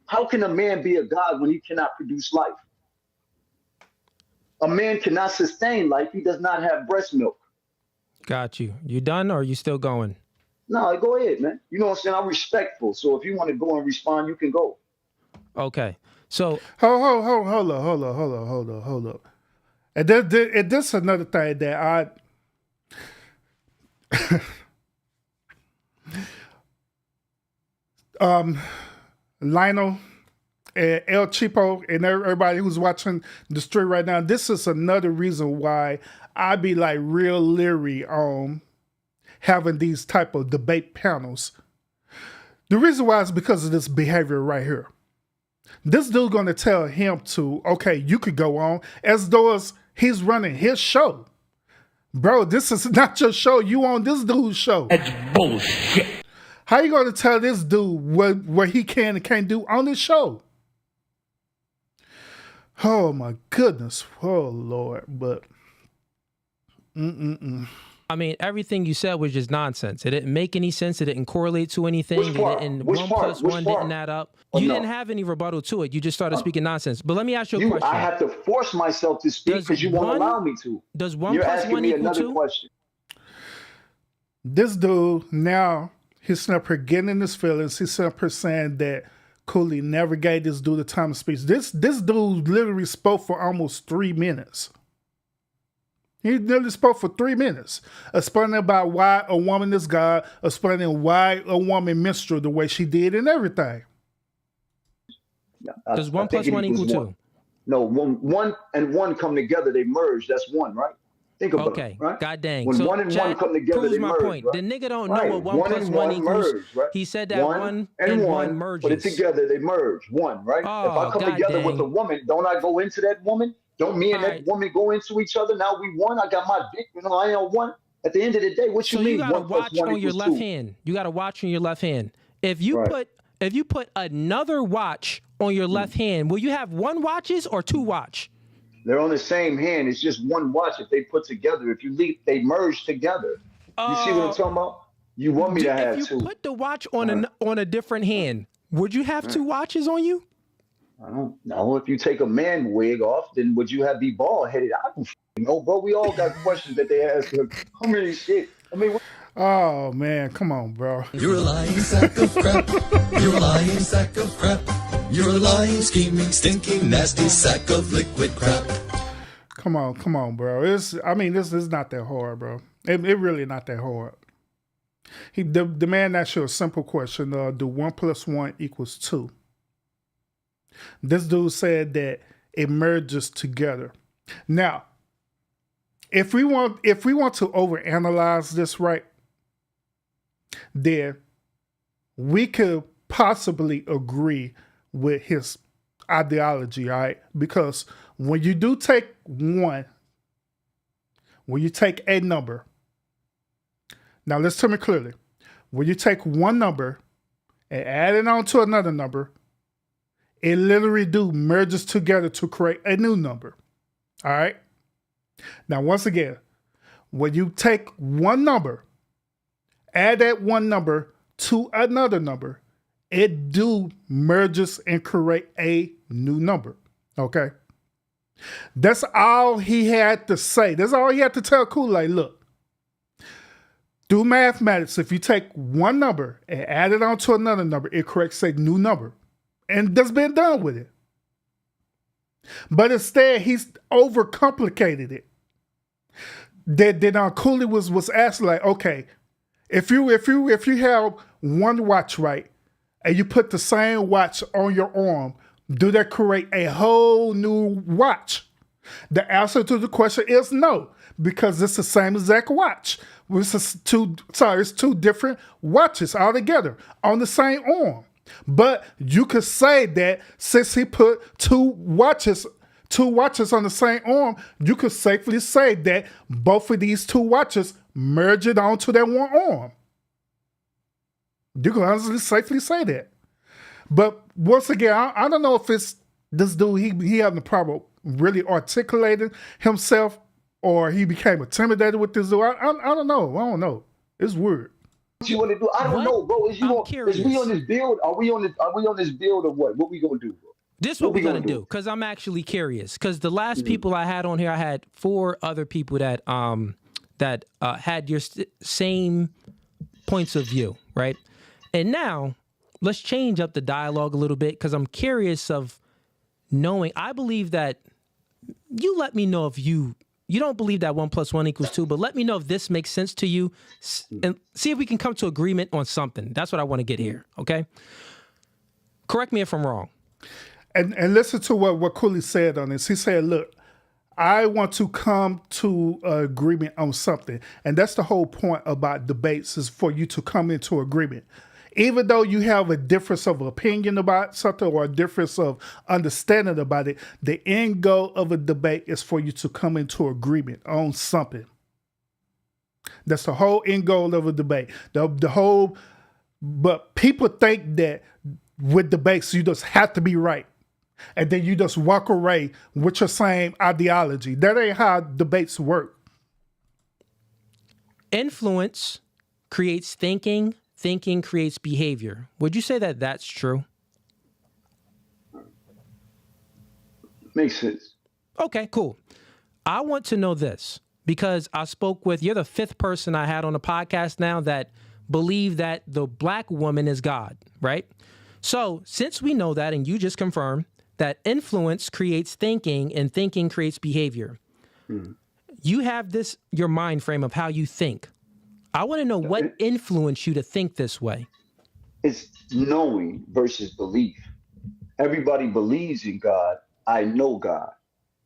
E: How can a man be a God when he cannot produce life? A man cannot sustain life. He does not have breast milk.
F: Got you. You done or are you still going?
E: No, go ahead, man. You know what I'm saying? I'm respectful. So if you want to go and respond, you can go.
F: Okay. So
B: hold up. And this is another thing that Lionel and El Cheapo and everybody who's watching the stream right now, this is another reason why I be like real leery on having these type of debate panels. The reason why is because of this behavior right here. This dude gonna tell him to, okay, you could go on as though he's running his show. Bro, this is not your show. You on this dude's show.
G: That's bullshit.
B: How you gonna tell this dude what he can and can't do on this show? Oh my goodness. Oh Lord. But
F: I mean, everything you said was just nonsense. It didn't make any sense. It didn't correlate to anything.
E: Which part?
F: It didn't,
E: Which
F: one
E: part?
F: plus
E: Which
F: one
E: part?
F: didn't add up.
E: Oh,
F: You
E: no.
F: didn't have any rebuttal to it. You just started speaking nonsense. But let me ask you a question.
E: I have to force myself to speak
F: Does
E: because you won't
F: one-
E: allow me to.
F: Does one
E: You're
F: plus
E: asking
F: one
E: me
F: equal
E: another
F: two?
E: question.
B: this dude now, he's sitting up here getting in his feelings. He's sitting up here saying that Cooley never gave this dude the time to speak. This dude literally spoke for almost 3 minutes. He literally spoke for 3 minutes, explaining about why a woman is God, explaining why a woman menstruated the way she did and everything.
F: Does one plus one equal two?
E: No, one and one come together, they merge. That's one, right? Think about
F: Okay,
E: it, right?
F: god dang.
E: When
F: so
E: one and
F: Chad
E: one come together,
F: proves
E: they
F: my
E: merge,
F: point.
E: right?
F: The nigga don't know
E: Right.
F: what one plus
E: and
F: one equals.
E: merge, right?
F: He said that one and one merges.
E: Put it together, they merge. One, right?
F: Oh,
E: if I come
F: God
E: together with
F: dang.
E: a woman, don't I go into that woman? Don't me and
F: All
E: that
F: right.
E: woman go into each other? Now we one. I got my dick, I am one. At the end of the day, what
F: So
E: you mean?
F: you got a
E: 1 plus
F: watch
E: 1
F: on your
E: equals
F: left
E: 2?
F: hand. You got a watch on your left hand. If you
E: Right.
F: put another watch on your left hand, will you have one watches or two watch?
E: They're on the same hand. It's just one watch if they put together. If you leave, they merge together. You see what I'm talking about? You want me to have
F: If you
E: two.
F: put the watch on a different hand, would you have two watches on you?
E: I don't know. If you take a man wig off, then would you be bald headed? I don't know, bro. We all got questions that they ask. How many shit? I mean,
B: Oh man, come on, bro.
G: You're a lying sack of crap. You're a lying sack of crap. You're a lying, scheming, stinking, nasty sack of liquid crap.
B: Come on, bro. This is not that hard, bro. It really not that hard. The man asked you a simple question. Do 1 plus 1 equals 2? This dude said that it merges together. Now, if we want to overanalyze this, right, then we could possibly agree with his ideology, all right? Because when you do take when you take a number, now listen to me clearly. When you take one number and add it on to another number, it literally merges together to create a new number. All right? Now, once again, when you take one number, add that one number to another number, it merges and create a new number. Okay? That's all he had to say. That's all he had to tell Kool-Aid. Look, through mathematics, if you take one number and add it on to another number, it creates a new number. And that's been done with it. But instead, he's overcomplicated it. Then Cooley was asked, like, okay, if you have one watch, right, and you put the same watch on your arm, do that create a whole new watch? The answer to the question is no, because it's the same exact watch. It's two different watches altogether on the same arm. But you could say that since he put two watches on the same arm, you could safely say that both of these two watches merge it onto that one arm. You can honestly safely say that. But once again, I don't know if it's this dude, he having a problem really articulating himself, or he became intimidated with this dude. I don't know. I don't know. It's weird.
E: What you want to do? I don't
F: What?
E: know, bro. Is
F: I'm
E: we
F: curious.
E: on this build? Are we on this build or what? What we gonna do, bro?
F: This is what we're
E: we
F: gonna
E: gonna
F: do, because I'm actually curious. Because the
E: Mm-hmm.
F: last people I had on here, I had 4 other people that had your same points of view, right? And now let's change up the dialogue a little bit, because I'm curious of knowing. I believe that you let me know if you don't believe that 1 plus 1 equals 2, but let me know if this makes sense to you, and see if we can come to agreement on something. That's what I want to get here. Okay. Correct me if I'm wrong.
B: And listen to what Cooley said on this. He said, look, I want to come to agreement on something. And that's the whole point about debates, is for you to come into agreement. Even though you have a difference of opinion about something or a difference of understanding about it, the end goal of a debate is for you to come into agreement on something. That's the whole end goal of a debate. But people think that with debates, you just have to be right. and then you just walk away with your same ideology. That ain't how debates work.
F: Influence creates thinking, thinking creates behavior. Would you say that that's true?
E: Makes sense.
F: Okay, cool. I want to know this because I spoke with, you're the fifth person I had on the podcast now that believe that the black woman is God, right? So since we know that, and you just confirmed that influence creates thinking and thinking creates behavior, you have this, your mind frame of how you think. I want to know what influenced you to think this way.
E: It's knowing versus belief. Everybody believes in God. I know God.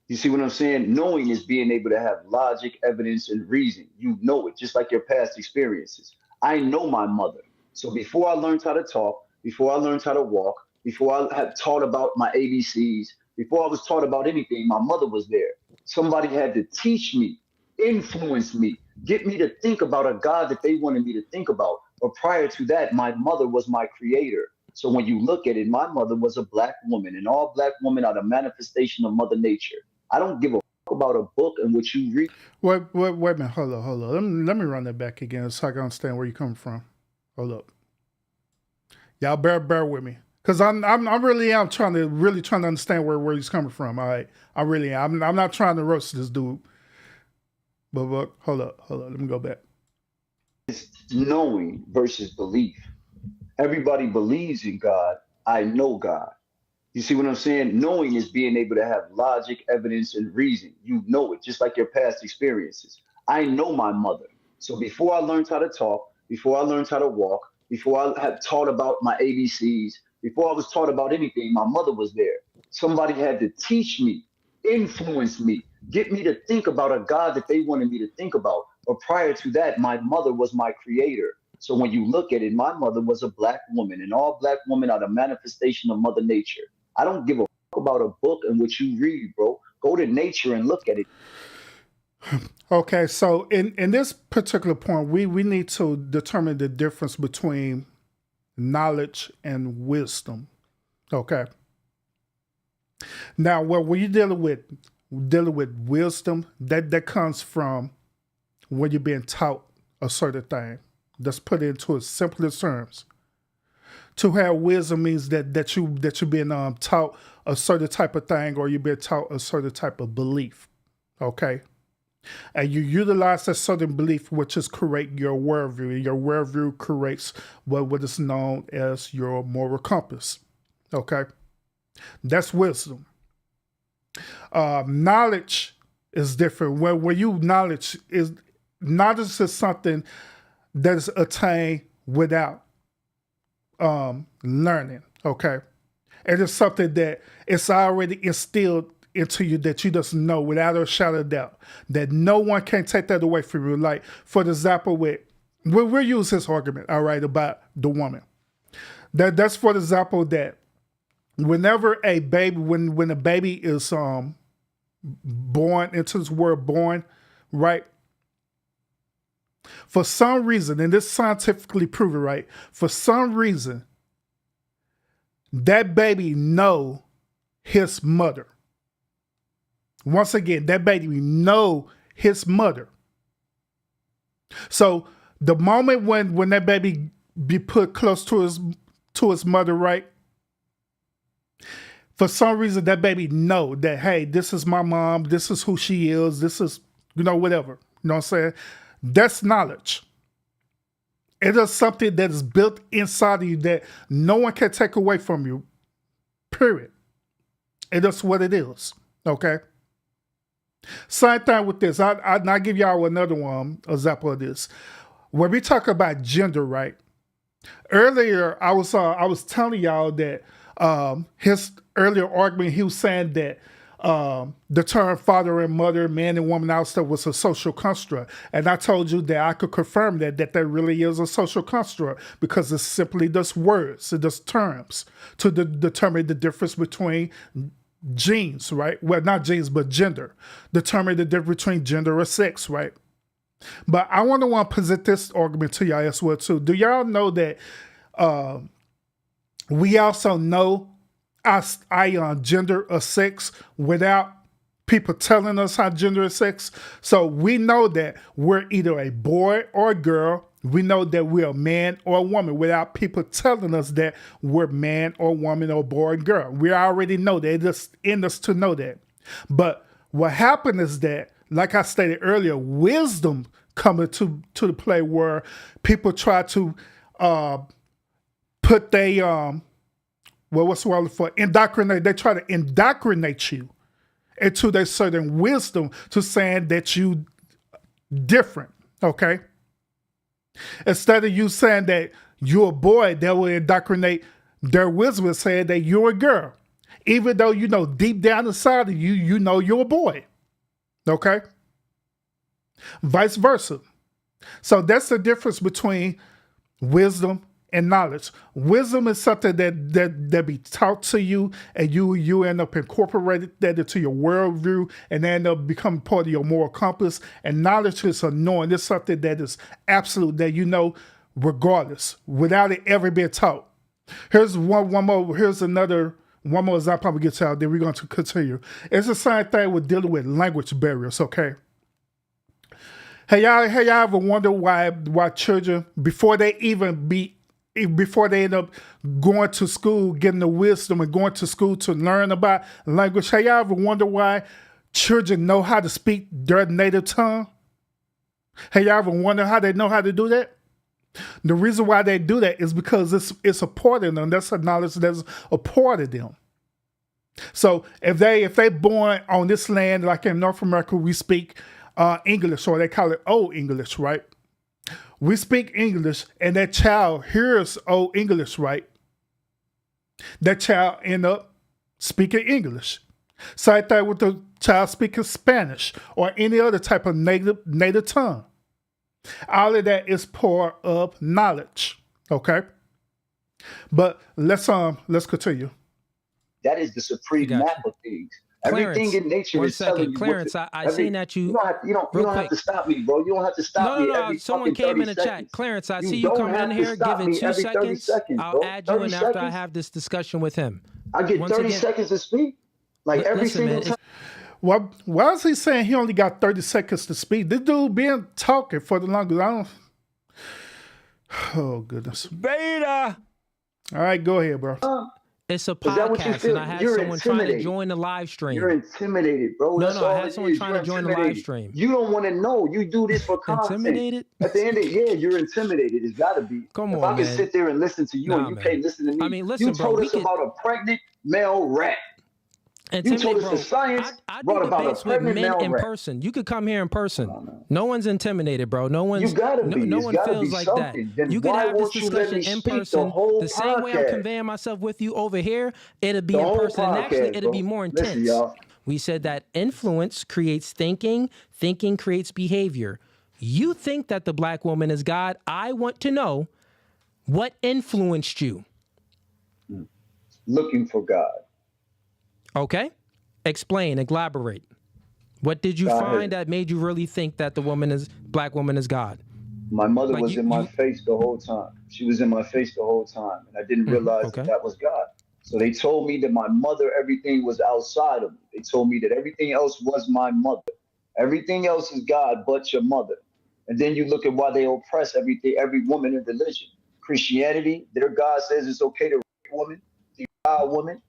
E: You see what I'm saying? Knowing is being able to have logic, evidence, and reason. You know it, just like your past experiences. I know my mother. So before I learned how to talk, before I learned how to walk, before I had taught about my ABCs, before I was taught about anything, my mother was there. Somebody had to teach me, influence me, get me to think about a God that they wanted me to think about. But prior to that, my mother was my creator. So when you look at it, my mother was a black woman, and all black women are the manifestation of Mother Nature. I don't give a fuck about a book in which you read.
B: Wait a minute. Hold on. Let me run that back again so I can understand where you're coming from. Hold up. Y'all bear with me. Because I'm trying to understand where he's coming from. All right. I'm not trying to roast this dude. But hold up. Let me go back.
E: It's knowing versus belief. Everybody believes in God. I know God. You see what I'm saying? Knowing is being able to have logic, evidence, and reason. You know it, just like your past experiences. I know my mother. So before I learned how to talk, before I learned how to walk, before I had taught about my ABCs, before I was taught about anything, my mother was there. Somebody had to teach me, influence me, get me to think about a God that they wanted me to think about. But prior to that, my mother was my creator. So when you look at it, my mother was a black woman, and all black women are the manifestation of Mother Nature. I don't give a fuck about a book in which you read, bro. Go to nature and look at it.
B: Okay, so in this particular point, we need to determine the difference between knowledge and wisdom. Okay. Now, what we're dealing with wisdom, that comes from when you're being taught a certain thing. Let's put it into its simplest terms. To have wisdom means that you're being taught a certain type of thing, or you're being taught a certain type of belief. Okay. And you utilize that certain belief, which is create your worldview. Your worldview creates what is known as your moral compass. Okay. That's wisdom. Knowledge is different. When you knowledge is something that is attained without learning. Okay. It is something that it's already instilled into you that you just know without a shadow of doubt that no one can take that away from you. Like, for example, we'll use this argument, all right, about the woman. That's for example that whenever a baby, when a baby is born into this world, right? For some reason, and this scientifically proven, right? For some reason, that baby know his mother. Once again, that baby know his mother. So the moment when that baby be put close to his mother, right? For some reason, that baby know that, hey, this is my mom. This is who she is. This is, whatever. You know what I'm saying? That's knowledge. It is something that is built inside of you that no one can take away from you. Period. It is what it is. Okay? Same thing with this. I'll give y'all another example of this. When we talk about gender, right? Earlier, I was telling y'all that his earlier argument, he was saying that the term father and mother, man and woman, all stuff was a social construct. And I told you that I could confirm that really is a social construct because it's simply just words, it's just terms to determine the difference between genes, right? Well, not genes, but gender. Determine the difference between gender or sex, right? But I want to present this argument to y'all as well, too. Do y'all know that we also know gender or sex without people telling us how gender is sex. So we know that we're either a boy or a girl. We know that we're a man or a woman without people telling us that we're man or woman or boy or girl. We already know that. It's just in us to know that. But what happened is that, like I stated earlier, wisdom coming to the play where people try to put what's the word for indoctrinate? They try to indoctrinate you into their certain wisdom to saying that you different, okay? Instead of you saying that you're a boy, they will indoctrinate their wisdom and saying that you're a girl. Even though you know deep down inside of you, you know you're a boy, okay? Vice versa. So that's the difference between wisdom and knowledge. Wisdom is something that be taught to you, and you end up incorporating that into your worldview, and they end up becoming part of your moral compass. And knowledge is a knowing. It's something that is absolute, that you know regardless, without it ever being taught. Here's one more. Here's another one more example I'm gonna get to out. Then we're going to continue. It's the same thing with dealing with language barriers. Okay. Hey y'all ever wonder why children, before they end up going to school, getting the wisdom and going to school to learn about language, hey y'all ever wonder why children know how to speak their native tongue? Hey y'all ever wonder how they know how to do that? The reason why they do that is because it's a part of them. That's a knowledge that's a part of them. So if they born on this land, like in North America, we speak English, or they call it Old English, right? We speak English, and that child hears Old English, right? That child end up speaking English. Same thing with the child speaking Spanish or any other type of native tongue. All of that is part of knowledge, okay? But let's continue.
E: That is the supreme map of things. Everything in nature is telling you.
F: Clarence, I seen that you.
E: You don't have to stop me, bro. You don't have to stop me.
F: No. Someone came in the chat. Clarence, I see you coming in here. Give it 2 seconds. I'll add you in after I have this discussion with him.
E: I get 30 seconds to speak. Like every single time.
B: Well, why is he saying he only got 30 seconds to speak? This dude been talking for the longest. Oh, goodness.
F: Beta.
B: All right, go ahead, bro.
F: It's a podcast, and I had someone trying to join the live stream.
E: You're intimidated, bro.
F: No, I had someone trying to join the live stream.
E: You don't want to know. You do this for content.
F: Intimidated?
E: At the end of you're intimidated. It's got to be.
F: Come on,
E: if I can
F: man.
E: sit there and listen to you and you can't listen to me.
F: I mean, listen,
E: you told
F: bro,
E: us about a pregnant male rat. You told us the science brought about a pregnant male
F: in
E: rat.
F: person. You could come here in person. No one's intimidated, bro. No one's.
E: You gotta be.
F: No one feels like that.
E: Then
F: you could
E: why
F: have this
E: won't you let me
F: discussion in
E: speak
F: person. The same way I'm
E: podcast?
F: conveying myself with you over here, it'll be
E: The
F: in
E: whole
F: person. And actually,
E: podcast,
F: it'll be
E: bro.
F: more
E: Listen,
F: intense.
E: y'all.
F: We said that influence creates thinking. Thinking creates behavior. You think that the black woman is God. I want to know what influenced you.
E: Looking for God.
F: Okay. Explain, elaborate. What did you find that made you really think that the black woman is God?
E: My mother was in my face the whole time. She was in my face the whole time. And I didn't realize that was God. So they told me that my mother, everything was outside of me. They told me that everything else was my mother. Everything else is God but your mother. And then you look at why they oppress every woman in religion. Christianity, their God says it's okay to rape a woman, defile a woman.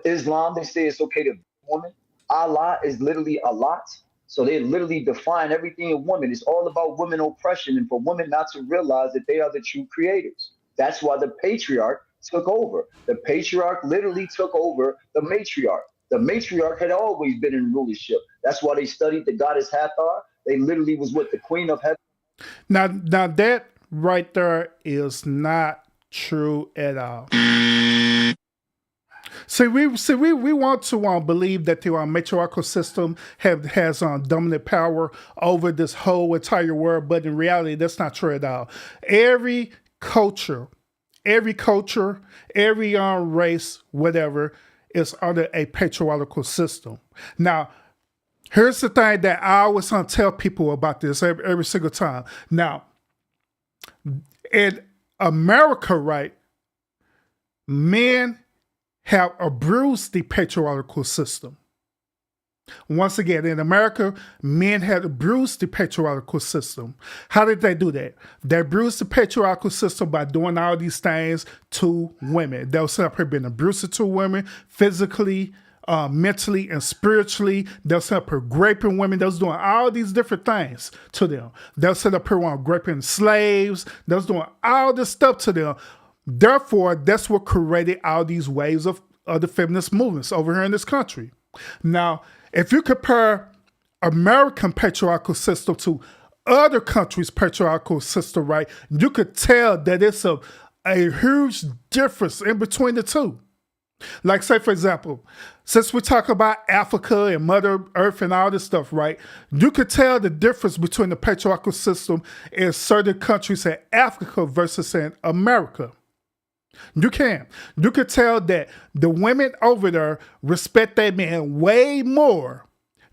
E: Islam, they say it's okay to be a woman. Allah is literally a lot. So they literally define everything in women. It's all about women oppression and for women not to realize that they are the true creators. That's why the patriarch took over. The patriarch literally took over the matriarch. The matriarch had always been in rulership. That's why they studied the goddess Hathor. They literally was with the queen of heaven.
B: Now that right there is not true at all. See, we want to believe that the matriarchal system has dominant power over this whole entire world, but in reality, that's not true at all. Every culture, every race, whatever, is under a patriarchal system. Now, here's the thing that I always tell people about this every single time. Now, in America, right, men have abused the patriarchal system. Once again, in America, men had abused the patriarchal system. How did they do that? They abused the patriarchal system by doing all these things to women. They were up here being abusive to women, physically, mentally, and spiritually. They were up here raping women. They was doing all these different things to them. They were up here raping slaves. They was doing all this stuff to them. Therefore, that's what created all these waves of the feminist movements over here in this country. Now, if you compare American patriarchal system to other countries' patriarchal system, right, you could tell that it's a huge difference in between the two. Like, say, for example, since we talk about Africa and Mother Earth and all this stuff, right, you could tell the difference between the patriarchal system in certain countries in Africa versus in America. You can. You could tell that the women over there respect their men way more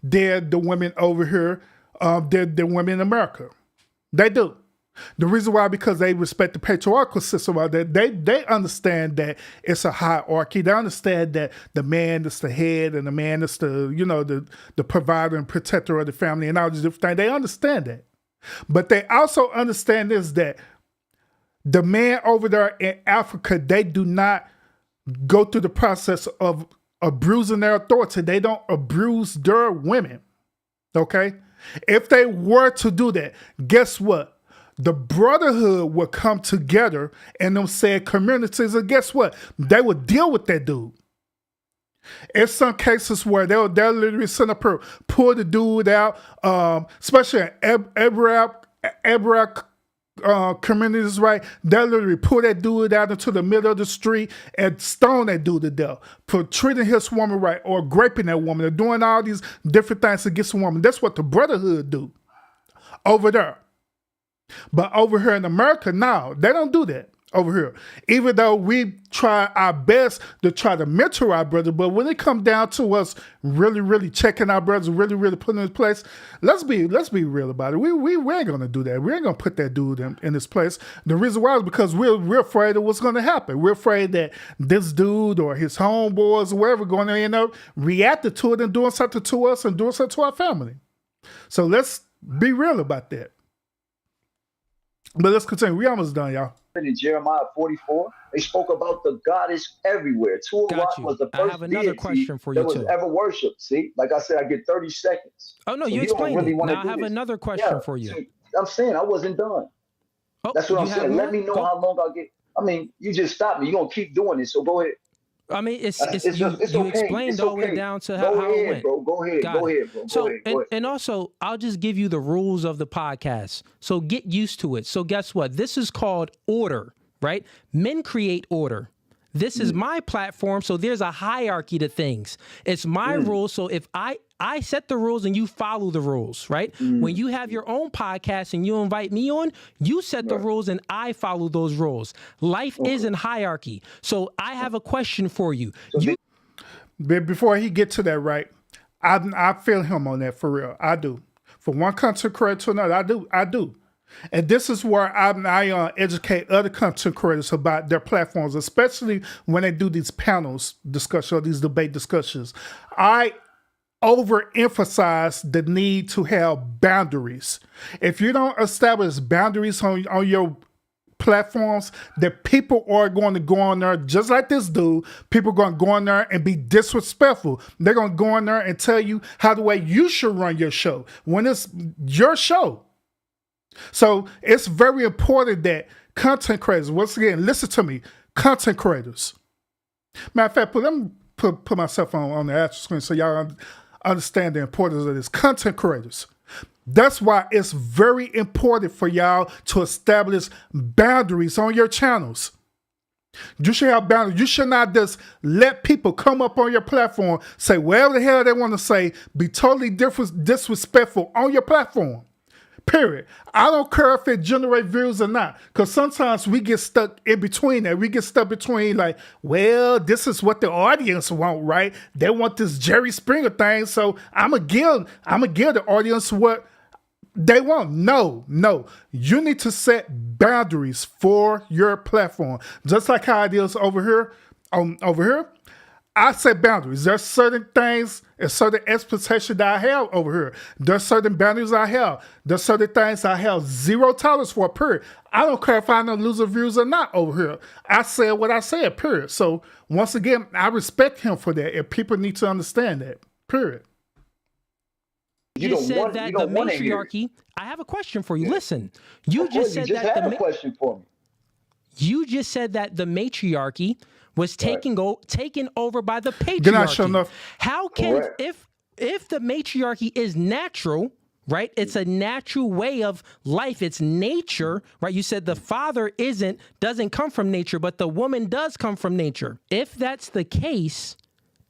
B: than the women over here, than the women in America. They do. The reason why, because they respect the patriarchal system, they understand that it's a hierarchy. They understand that the man is the head and the man is the provider and protector of the family and all these different things. They understand that. But they also understand this, that the man over there in Africa, they do not go through the process of abusing their authority. They don't abuse their women, okay? If they were to do that, guess what? The brotherhood would come together in them said communities, and guess what? They would deal with that dude. In some cases where they'll literally send up her, pull the dude out, especially in Arab communities, right? They'll literally pull that dude out into the middle of the street and stone that dude to death for treating his woman right, or raping that woman, or doing all these different things against a woman. That's what the brotherhood do over there. But over here in America, no, they don't do that over here. Even though we try our best to try to mentor our brothers, but when it comes down to us really, really checking our brothers, really, really putting them in place, let's be real about it. We ain't gonna do that. We ain't gonna put that dude in his place. The reason why is because we're afraid of what's gonna happen. We're afraid that this dude or his homeboys or whatever going to end up reacting to it and doing something to us and doing something to our family. So let's be real about that. But let's continue. We almost done, y'all.
E: In Jeremiah 44, they spoke about the God is everywhere. Tuarat was the first deity that was ever worshipped. See, like I said, I get 30 seconds.
F: Oh, no,
E: so
F: you explained it. Now I have another question for you.
E: I'm saying I wasn't done. That's what I'm saying. Let me know how long I'll get. I mean, you just stopped me. You're going to keep doing it, so go ahead.
F: I mean, you okay. Explained all the way down to how it went.
E: Bro. Go ahead, bro.
F: So, and also, I'll just give you the rules of the podcast. So get used to it. So guess what? This is called order, right? Men create order. This is my platform, so there's a hierarchy to things. It's my rules, so if I set the rules and you follow the rules, right? When you have your own podcast and you invite me on, you set the rules and I follow those rules. Life is in hierarchy. So I have a question for you.
B: Before he get to that, right, I feel him on that for real. I do. From one content creator to another, I do. And this is where I educate other content creators about their platforms, especially when they do these panels discussions or these debate discussions. I overemphasize the need to have boundaries. If you don't establish boundaries on your platforms, that people are going to go on there, just like this dude, people are going to go on there and be disrespectful. They're going to go on there and tell you how the way you should run your show when it's your show. So it's very important that content creators, once again, listen to me, content creators. Matter of fact, let me put myself on the actual screen so y'all understand the importance of this. Content creators. That's why it's very important for y'all to establish boundaries on your channels. You should have boundaries. You should not just let people come up on your platform, say whatever the hell they want to say, be totally disrespectful on your platform. Period. I don't care if it generates views or not, because sometimes we get stuck in between that. We get stuck between like, well, this is what the audience want, right? They want this Jerry Springer thing, so I'm gonna give the audience what they want. No. You need to set boundaries for your platform. Just like how it is over here. I set boundaries. There's certain things and certain expectations that I have over here. There's certain boundaries I have. There's certain things I have zero tolerance for, period. I don't care if I know loser views or not over here. I said what I said, period. So once again, I respect him for that, and people need to understand that, period.
E: You
F: just
E: don't
F: said
E: want,
F: that
E: you
F: the
E: don't want to hear it.
F: matriarchy. I have a question for you. Listen, you
E: Of course,
F: just said
E: you just
F: that
E: had a question for me.
F: you just said that the matriarchy was taken over by the
B: Then I sure
F: patriarchy.
B: enough.
F: How can
E: Correct.
F: if the matriarchy is natural, right? It's a natural way of life. It's nature, right? You said the father doesn't come from nature, but the woman does come from nature. If that's the case,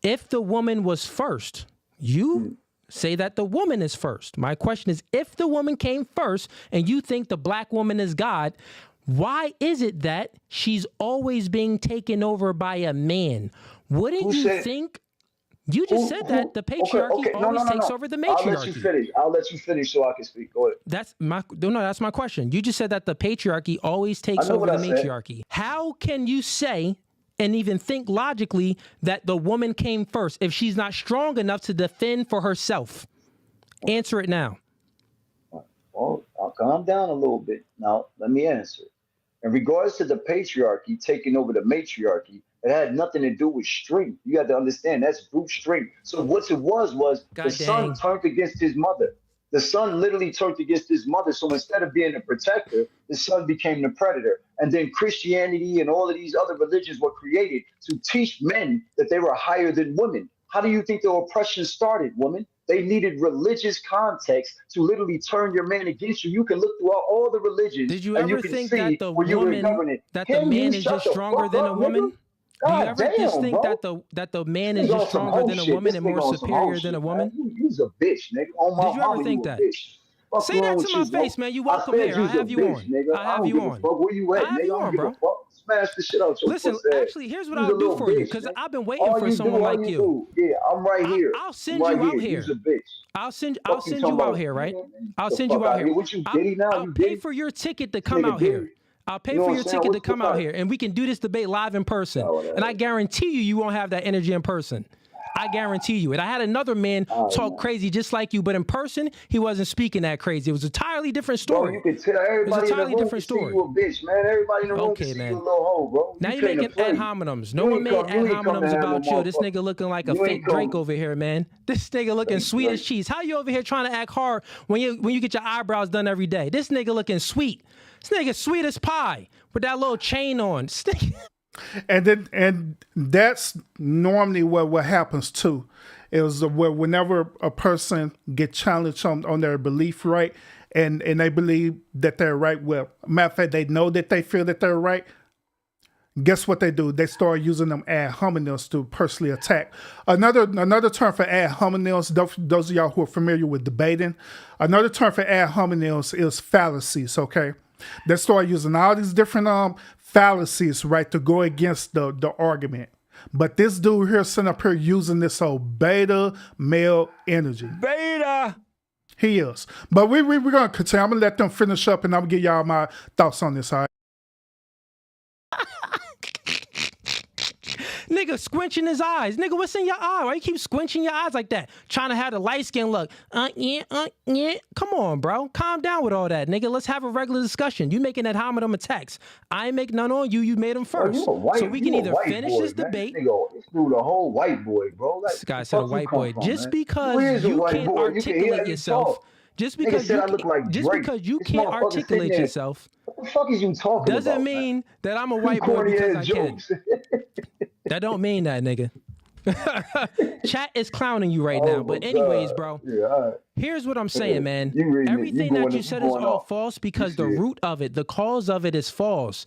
F: if the woman was first, you say that the woman is first. My question is, if the woman came first and you think the black woman is God, why is it that she's always being taken over by a man? Wouldn't
E: Who
F: you
E: said-
F: think? You just said that the patriarchy always takes over the matriarchy.
E: I'll let you finish. I'll let you finish so I can speak. Go ahead.
F: That's my question. You just said that the patriarchy always takes
E: know
F: over
E: what
F: the
E: I said.
F: matriarchy. How can you say and even think logically that the woman came first if she's not strong enough to defend for herself? Answer it now.
E: Well, I'll calm down a little bit. Now, let me answer. In regards to the patriarchy taking over the matriarchy, it had nothing to do with strength. You got to understand that's brute strength. So what it was
F: God
E: the son
F: dang.
E: turned against his mother. The son literally turned against his mother. So instead of being a protector, the son became the predator. And then Christianity and all of these other religions were created to teach men that they were higher than women. How do you think the oppression started, woman? They needed religious context to literally turn your man against you. You can look throughout all the religions.
F: Did you
E: and
F: ever
E: can
F: think
E: see
F: that the
E: where you were
F: woman,
E: governing.
F: that the
E: Can you
F: man is
E: shut
F: just
E: the
F: stronger
E: fuck
F: than a
E: up,
F: woman?
E: nigga?
F: Do you
E: God
F: ever just
E: damn,
F: think
E: bro.
F: that the man is
E: Nigga
F: just
E: on some
F: stronger
E: hoe
F: than a
E: shit.
F: woman
E: This
F: and
E: nigga
F: more
E: on some hoe
F: superior
E: shit,
F: than a
E: man.
F: woman?
E: You's a bitch, nigga. On my
F: Did you ever
E: mama,
F: think
E: you a
F: that?
E: bitch. Fuck
F: Say
E: wrong
F: that
E: with
F: to my
E: you, bro?
F: face, man. You welcome
E: I said
F: here. I
E: you's a
F: have you
E: bitch,
F: on.
E: nigga.
F: I
E: I
F: have
E: don't
F: you
E: give a
F: on.
E: fuck where you at,
F: I have
E: nigga.
F: you
E: I don't
F: on,
E: give a
F: bro.
E: fuck. Smash the shit out your
F: Listen,
E: pussy ass.
F: actually, here's what
E: You's
F: I'll
E: a
F: do
E: little
F: for you,
E: bitch,
F: because
E: man.
F: I've been waiting
E: All
F: for
E: you
F: someone
E: do, all
F: like
E: you
F: you.
E: do. Yeah, I'm right here.
F: I'll send
E: I'm right
F: you out
E: here.
F: here.
E: You's a bitch.
F: I'll send
E: Fuck
F: you
E: talking
F: out
E: about?
F: here, right? I'll
E: The
F: send
E: fuck
F: you out here.
E: What you diddy now?
F: I'll
E: You
F: pay
E: diddy?
F: for your ticket to come
E: nigga
F: out here.
E: diddy.
F: I'll pay
E: You know
F: for
E: what
F: your
E: I'm saying?
F: ticket to
E: What
F: come
E: the
F: out
E: fuck?
F: here, and we can do this debate live in person.
E: Oh, whatever.
F: And I guarantee you won't have that energy in person. I guarantee you it. I had another man talk crazy just like you, but in person, he wasn't speaking that crazy. It was a entirely different
E: Bro,
F: story.
E: you can tell everybody in the
F: entirely
E: room
F: different
E: can see
F: story.
E: you a bitch, man. Everybody in the room
F: Okay,
E: can see
F: man.
E: you a little hoe, bro.
F: Now
E: you
F: you're
E: came to
F: making
E: play.
F: ad hominems. No
E: You
F: one
E: ain't
F: made
E: come-
F: ad
E: you ain't come to
F: hominems
E: have no
F: about you. This
E: motherfucker.
F: nigga looking like a
E: You ain't
F: fake Drake
E: come-
F: over here, man. This nigga looking
E: Fake
F: sweet as
E: Drake.
F: cheese. How you over here trying to act hard when you get your eyebrows done every day? This nigga looking sweet. This nigga sweet as pie with that little chain on. This nigga-
B: And that's normally what happens too. Is where whenever a person get challenged on their belief, right, and they believe that they're right. Well, matter of fact, they know that they feel that they're right. Guess what they do? They start using them ad hominems to personally attack. Another term for ad hominems, those of y'all who are familiar with debating, another term for ad hominems is fallacies, okay? They start using all these different fallacies, right, to go against the argument. But this dude here sitting up here using this old beta male energy.
F: Beta.
B: He is. But we're going to continue. I'm going to let them finish up and I'm going to give y'all my thoughts on this, all right?
F: Nigga squinching his eyes. Nigga, what's in your eye? Why you keep squinching your eyes like that? Trying to have the light skin look. Yeah. Come on, bro. Calm down with all that, nigga. Let's have a regular discussion. You making that hominem attacks. I ain't make none on you. You made them first.
E: You a white,
F: so we can
E: you a
F: either
E: white
F: finish
E: boy,
F: this
E: man.
F: debate.
E: This dude a whole white boy, bro. Like,
F: This guy
E: where
F: said a
E: the fuck
F: white
E: you come
F: boy.
E: from,
F: Just
E: man?
F: because
E: is a
F: you
E: white
F: can't
E: boy. You can hear
F: articulate
E: me
F: yourself.
E: talk.
F: Just
E: Nigga
F: because
E: said
F: you
E: I look like
F: just
E: Drake.
F: because you
E: This
F: can't
E: motherfucker sitting
F: articulate
E: there.
F: yourself
E: What the fuck is you talking
F: doesn't
E: about,
F: mean
E: man?
F: that I'm a white boy
E: Corny
F: because
E: ass
F: I can.
E: jokes.
F: That don't mean that, nigga. Chat is clowning you right now.
E: Oh,
F: But
E: my
F: anyways,
E: God.
F: bro,
E: Yeah, all right.
F: here's what I'm saying, man.
E: You reading it.
F: Everything
E: You
F: that
E: going-
F: you said
E: you
F: is
E: going
F: all
E: off.
F: false because the
E: see it.
F: root of it, the cause of it is false.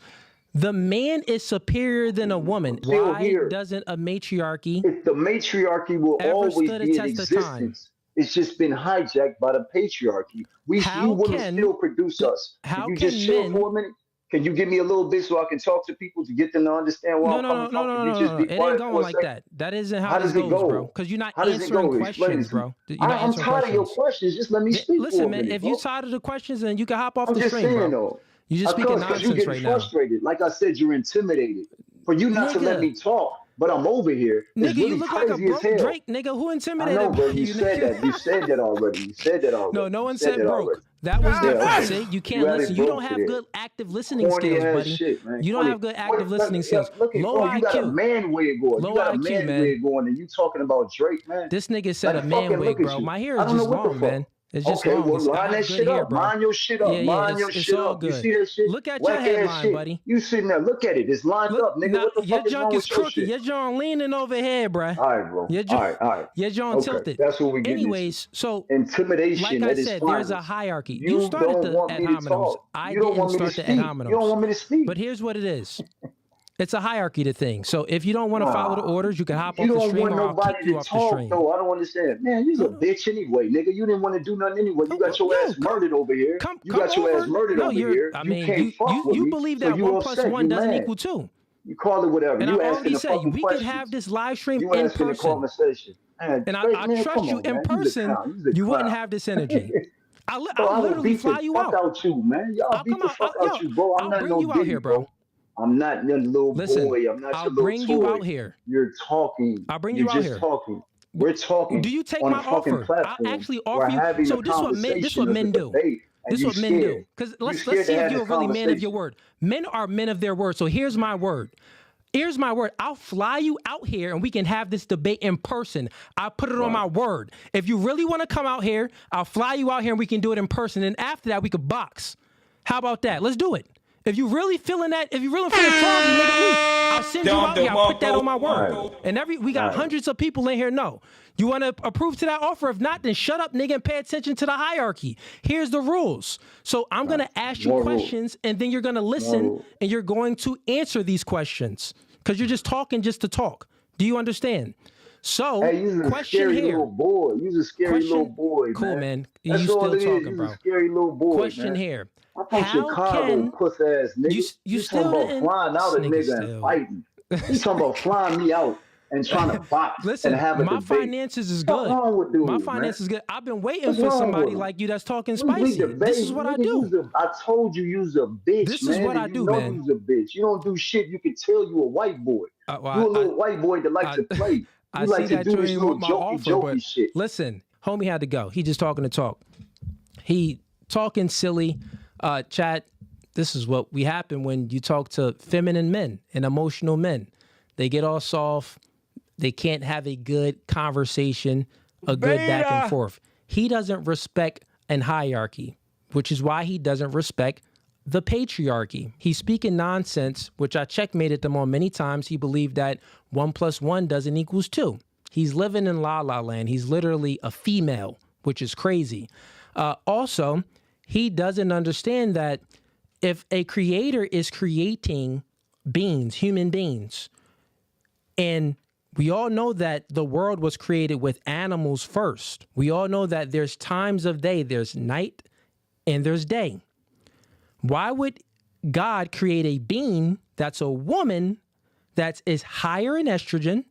F: The man is superior than a woman.
E: Still
F: Why
E: here.
F: doesn't a matriarchy
E: If the matriarchy will
F: ever
E: always
F: stood a
E: be in
F: test of time?
E: existence, it's just been hijacked by the patriarchy.
F: How
E: You women
F: can-
E: still produce us.
F: how
E: Can you
F: can
E: just chill
F: men-
E: for a minute? Can you give me a little bit so I can talk to people to get them to understand where I'm coming from? Can you just be
F: It
E: quiet
F: ain't
E: for
F: going
E: a
F: like
E: second?
F: that. That isn't how,
E: How
F: this
E: does it
F: goes,
E: go?
F: bro. Because you're not
E: How does it
F: answering
E: go? Explain
F: questions,
E: it to me.
F: bro. You're not
E: I'm
F: answering
E: tired of your
F: questions.
E: questions. Just let me speak for a
F: Listen, man,
E: minute,
F: if
E: bro.
F: you're tired of the questions, then you can hop off
E: I'm
F: the
E: just
F: stream,
E: saying,
F: bro.
E: though.
F: You just speaking
E: Because you
F: nonsense
E: get
F: right now.
E: frustrated. Like I said, you're intimidated. For you not to let
F: Nigga.
E: me talk, but I'm over here. It's
F: Nigga, you
E: really
F: look like a
E: crazy as
F: broke
E: hell.
F: Drake, nigga. Who
E: I
F: intimidated
E: know,
F: by
E: but you
F: you,
E: said
F: nigga?
E: that. You said that already. You said that already.
F: No, no
E: You
F: one
E: said
F: said
E: that
F: broke.
E: already.
F: That was
E: Yeah,
F: different.
E: okay.
F: See, you can't
E: You had
F: listen.
E: it
F: You
E: broke
F: don't have
E: today.
F: good active listening
E: Corny
F: skills,
E: ass
F: buddy.
E: shit, man.
F: You don't
E: Corny.
F: have good
E: Wait,
F: active listening skills.
E: Look at
F: Low
E: bro, you got a
F: IQ.
E: man wig on.
F: Low
E: You got a
F: IQ,
E: man
F: man.
E: wig on, and you talking about Drake, man.
F: This nigga said
E: Like,
F: a man
E: fucking
F: wig,
E: look at
F: bro.
E: you.
F: My hair
E: I
F: is
E: don't know
F: just
E: what the
F: long,
E: fuck.
F: man. It's just
E: Okay,
F: long.
E: well,
F: It's, I
E: line
F: have
E: that
F: good
E: shit
F: hair,
E: up.
F: bro.
E: Mind your shit up.
F: Yeah,
E: Mind your
F: it's
E: shit
F: all
E: up. You
F: good.
E: see that shit?
F: Look at your
E: Whack ass
F: headline,
E: shit.
F: buddy.
E: You sitting there. Look at it. It's lined
F: Look,
E: up, nigga.
F: now,
E: What the
F: your
E: fuck is wrong
F: junk is
E: with your
F: crooked.
E: shit?
F: Your junk leaning over here, bruh.
E: All right, bro.
F: Your
E: All
F: junk,
E: right, all right.
F: your junk
E: Okay,
F: tilted.
E: that's what we get into.
F: Anyways, so
E: Intimidation
F: like I
E: at its
F: said, there's a
E: finest.
F: hierarchy. You
E: You
F: started
E: don't
F: the
E: want
F: ad
E: me to
F: hominems.
E: talk.
F: I
E: You don't
F: didn't
E: want me to
F: start the ad
E: speak. You don't
F: hominems.
E: want me to speak.
F: But here's what it is. It's a hierarchy to thing. So if you don't want to follow the
E: Nah.
F: orders, you can hop
E: You
F: off the
E: don't
F: stream
E: want
F: or I'll
E: nobody
F: kick you
E: to
F: off the
E: talk,
F: stream.
E: though. I don't understand. Man, you's a bitch anyway, nigga. You didn't want to do nothing anyway. You got your ass murdered over here. You got your ass murdered
F: No,
E: over here.
F: I
E: You
F: mean,
E: can't fuck with
F: you
E: me,
F: believe
E: so
F: that
E: you
F: 1 plus
E: upset.
F: 1
E: You
F: doesn't
E: mad.
F: equal 2.
E: You call it whatever.
F: And I
E: You asking
F: already
E: the
F: said
E: fucking
F: we
E: questions.
F: could have this live stream
E: You
F: in
E: asking the
F: person.
E: conversation. Man,
F: And
E: Drake,
F: I
E: man,
F: trust
E: come
F: you
E: on,
F: in
E: man. You's a
F: person,
E: clown. You's a
F: you wouldn't
E: clown.
F: have this energy.
E: Bro,
F: I'll
E: I would
F: literally
E: beat
F: fly
E: the
F: you
E: fuck
F: out.
E: out you, man. Y'all
F: I'll
E: beat
F: come
E: the
F: out.
E: fuck out you, bro. I'm
F: I'll
E: not
F: bring
E: no
F: you out
E: Diddy,
F: here, bro.
E: I'm not your little
F: Listen,
E: boy. I'm not
F: I'll
E: your little
F: bring
E: toy.
F: you out here.
E: You're talking.
F: I'll bring
E: You're
F: you out
E: just
F: here.
E: talking. We're talking
F: Do you take
E: on
F: my
E: a fucking
F: offer?
E: platform.
F: I'll actually
E: We're
F: offer you.
E: having
F: So
E: a
F: this what
E: conversation
F: men
E: of a
F: do.
E: debate, and
F: This
E: you
F: what men do.
E: scared.
F: Because
E: You
F: let's
E: scared
F: see
E: to
F: if
E: have
F: you're
E: the
F: really man of your
E: conversation.
F: word. Men are men of their word. So here's my word. Here's my word. I'll fly you out here and we can have this debate in person. I put it on my word. If you really want to come out here, I'll fly you out here and we can do it in person. And after that, we could box. How about that? Let's do it. If you really feeling that, if you really feeling froggy, nigga, me, I'll send you out here. I'll put that on my word. And we got hundreds of people in here. No. You want to approve to that offer? If not, then shut up, nigga, and pay attention to the hierarchy. Here's the rules. So I'm going to ask you
E: More
F: questions, and then you're going to listen, and you're going to answer these questions because you're just talking just to talk. Do you understand? So,
E: Hey, you're a
F: question
E: scary
F: here.
E: little boy. You're a scary little boy,
F: Cool, man. You
E: That's
F: still
E: all it is.
F: talking,
E: You're
F: bro.
E: a scary little boy,
F: Question
E: man.
F: here.
E: I'm from
F: How
E: Chicago,
F: can
E: puss ass nigga.
F: you
E: talking
F: still
E: about
F: didn't-
E: flying out a
F: This nigga
E: nigga
F: still.
E: and fighting. He's talking about flying me out and trying to box
F: Listen,
E: and have a
F: my
E: debate.
F: finances is
E: What's
F: good.
E: wrong with dudes,
F: My
E: man?
F: finances is good. I've been waiting
E: What's
F: for
E: wrong
F: somebody
E: with 'em?
F: like you that's talking
E: We
F: spicy.
E: debate,
F: This is what I
E: nigga,
F: do.
E: I told you you's a bitch,
F: This is
E: man.
F: what
E: and
F: I
E: you
F: do,
E: know
F: man.
E: You's a bitch. You don't do shit. You can tell you a white boy.
F: Well,
E: You a little white boy that like to play. You
F: I
E: like
F: see
E: to
F: that
E: do
F: you
E: this
F: ain't
E: little
F: want my
E: jokey,
F: offer, but
E: shit.
F: listen, homie had to go. He just talking to talk. He talking silly. Chat, this is what we happen when you talk to feminine men and emotional men. They get all soft. They can't have a good conversation, a good back and forth. He doesn't respect an hierarchy, which is why he doesn't respect the patriarchy. He's speaking nonsense, which I checkmated them on many times. He believed that 1 + 1 doesn't equals 2. He's living in La La Land. He's literally a female, which is crazy. Also, he doesn't understand that if a creator is creating beings, human beings, and we all know that the world was created with animals first. We all know that there's times of day, there's night and there's day. Why would God create a being that's a woman that is higher in estrogen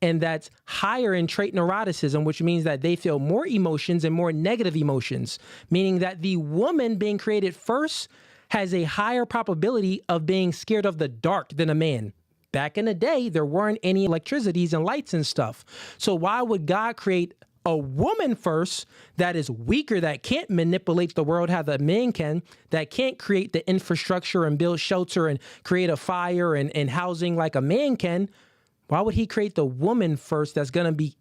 F: and that's higher in trait neuroticism, which means that they feel more emotions and more negative emotions, meaning that the woman being created first has a higher probability of being scared of the dark than a man. Back in the day, there weren't any electricities and lights and stuff. So why would God create a woman first that is weaker, that can't manipulate the world how the man can, that can't create the infrastructure and build shelter and create a fire and housing like a man can? Why would he create the woman first that's going to be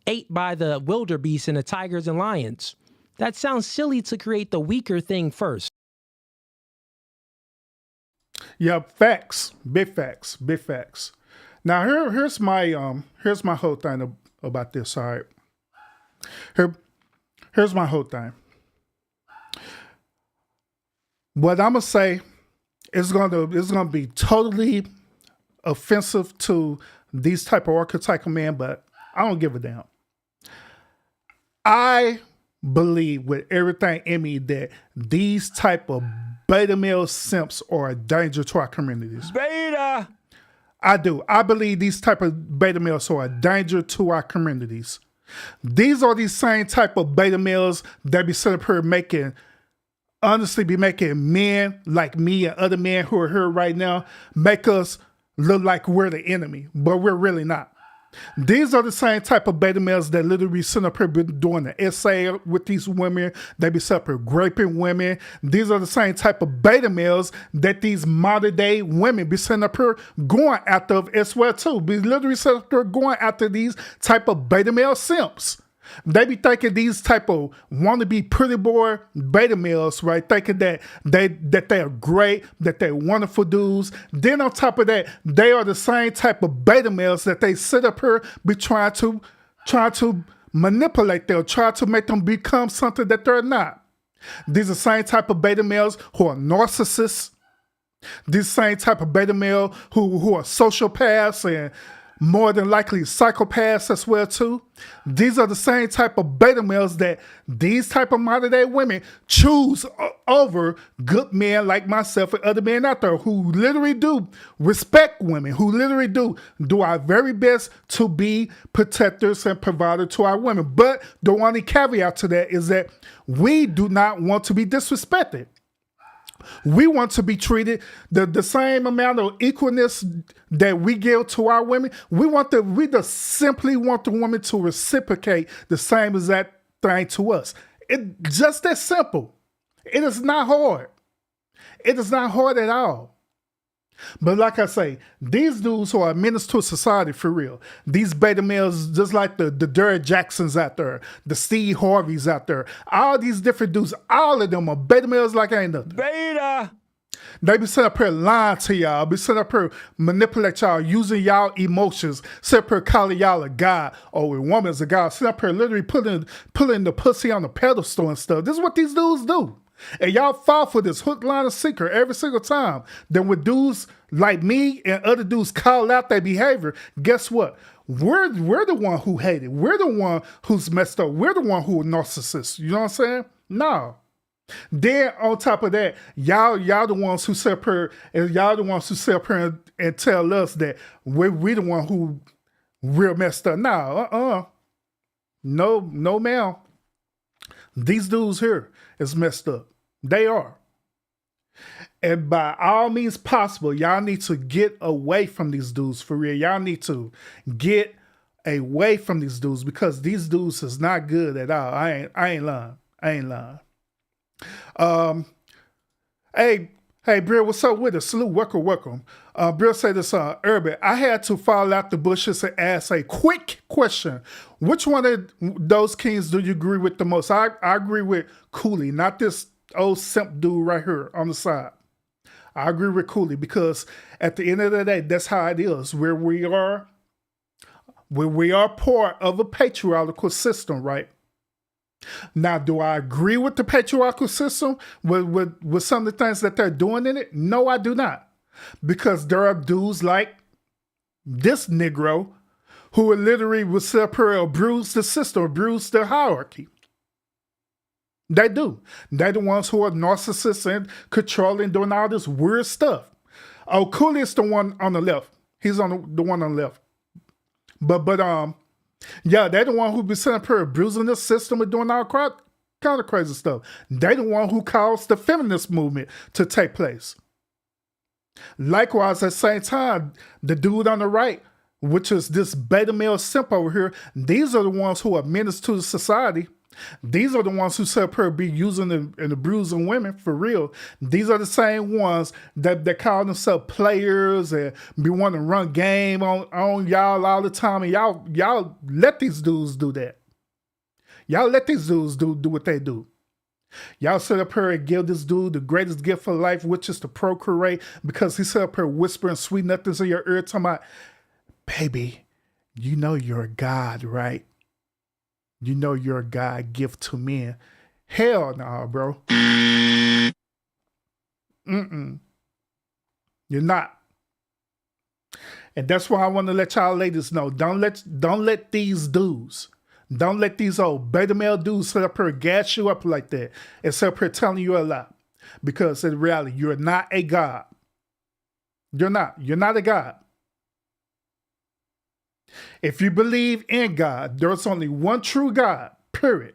F: ate by the wildebeest and the tigers and lions? That sounds silly to create the weaker thing first.
B: Yeah, facts, big facts, big facts. Now here's my whole thing about this. All right, here's my whole thing. What I'm gonna say is gonna be totally offensive to these type of archetypal men, but I don't give a damn. I believe with everything in me that these type of beta male simps are a danger to our communities.
F: Beta!
B: I do. I believe these type of beta males are a danger to our communities. These are these same type of beta males that be sitting up here making men like me and other men who are here right now, make us look like we're the enemy, but we're really not. These are the same type of beta males that literally sit up here been doing the essay with these women. They be sit up here raping women. These are the same type of beta males that these modern day women be sitting up here going after as well too. Be literally sit up here going after these type of beta male simps. They be thinking these type of wannabe pretty boy beta males, right? Thinking that they are great, that they're wonderful dudes. Then on top of that, they are the same type of beta males that they sit up here be trying to manipulate them, try to make them become something that they're not. These are the same type of beta males who are narcissists. These same type of beta male who are sociopaths and more than likely psychopaths as well too. These are the same type of beta males that these type of modern day women choose over good men like myself and other men out there who literally do respect women, who literally do our very best to be protectors and providers to our women. But the only caveat to that is that we do not want to be disrespected. We want to be treated the same amount of equalness that we give to our women. We just simply want the woman to reciprocate the same exact thing to us. It's just that simple. It is not hard. It is not hard at all. But like I say, these dudes who are menace to society for real, these beta males, just like the Derrick Jacksons out there, the Steve Harveys out there, all these different dudes, all of them are beta males like ain't nothing.
F: Beta.
B: They be set up here lying to y'all, be set up here manipulate y'all, using y'all emotions, set up here calling y'all a god, or a woman's a god, set up here literally putting the pussy on the pedestal and stuff. This is what these dudes do. And y'all fall for this hook, line, and sinker every single time. Then when dudes like me and other dudes call out their behavior, guess what? We're the one who hate it. We're the one who's messed up. We're the one who are narcissists. You know what I'm saying? No. Then on top of that, y'all the ones who sit up here and tell us that we the one who real messed up. No, no, ma'am. These dudes here is messed up. They are. And by all means possible, y'all need to get away from these dudes for real. Y'all need to get away from these dudes because these dudes is not good at all. I ain't lying. Hey, Brill, what's up with it? Salute, welcome. Brill said this, Urban, I had to fall out the bushes and ask a quick question. Which one of those kings do you agree with the most? I agree with Cooley, not this old simp dude right here on the side. I agree with Cooley because at the end of the day, that's how it is. Where we are part of a patriarchal system, right? Now, do I agree with the patriarchal system with some of the things that they're doing in it? No, I do not. Because there are dudes like this Negro who literally will sit up here and bruise the system, bruise the hierarchy. They do. They're the ones who are narcissists and controlling, doing all this weird stuff. Oh, Cooley is the one on the left. He's on the one on the left. But yeah, they're the one who be sitting up here bruising the system and doing all kind of crazy stuff. They're the one who caused the feminist movement to take place. Likewise, at the same time, the dude on the right, which is this beta male simp over here, these are the ones who are menace to the society. These are the ones who sit up here be using and abusing women for real. These are the same ones that call themselves players and be wanting to run game on y'all all the time. And y'all let these dudes do that. Y'all let these dudes do what they do. Y'all sit up here and give this dude the greatest gift of life, which is to procreate, because he sit up here whispering sweet nothings in your ear talking about, baby, you know you're a god, right? You know you're a God gift to men. Hell no, bro. You're not. And that's why I want to let y'all ladies know. Don't let these dudes, don't let these old beta male dudes sit up here and gas you up like that and sit up here telling you a lot. Because in reality, you're not a God. You're not. You're not a God. If you believe in God, there's only one true God, period.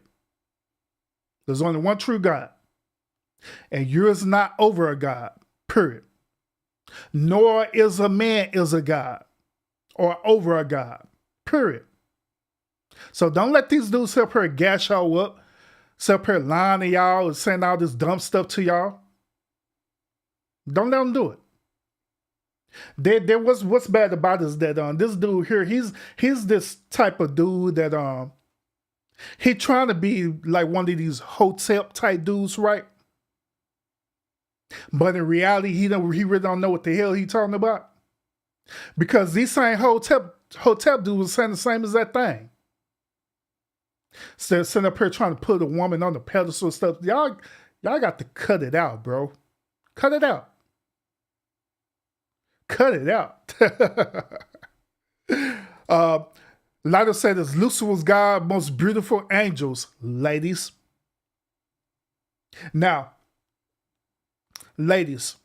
B: There's only one true God. And yours not over a God, period. nor is a man is a God or over a God. Period. So don't let these dudes sit up here and gas y'all up, sit up here lying to y'all and saying all this dumb stuff to y'all. Don't let them do it. There was what's bad about is that this dude here, he's this type of dude that he trying to be like one of these Hotep type dudes, right? But in reality, he really don't know what the hell he talking about. Because these same Hotep dudes was saying the same as that thing. So sitting up here trying to put a woman on the pedestal and stuff. Y'all got to cut it out, bro. Cut it out. Cut it out. Lida said this, Lucifer was God's most beautiful angels, ladies. Now, ladies,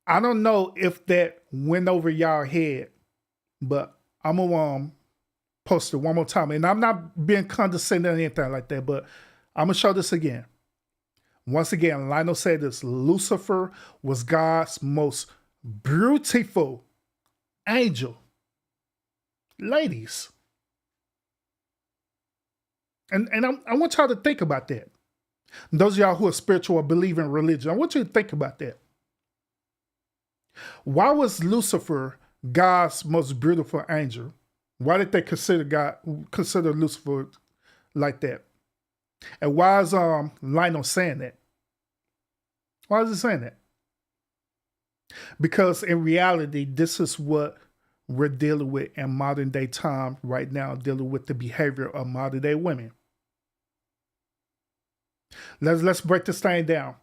B: I don't know if that went over y'all head, but I'm going to post it one more time. And I'm not being condescending or anything like that, but I'm going to show this again. Once again, Lionel said this, Lucifer was God's most beautiful angel. Ladies. And I want y'all to think about that. Those of y'all who are spiritual or believe in religion, I want you to think about that. Why was Lucifer God's most beautiful angel? Why did they consider Lucifer like that? And why is Lionel saying that? Why is he saying that? Because in reality, this is what we're dealing with in modern day time right now, dealing with the behavior of modern day women. Let's break this thing down.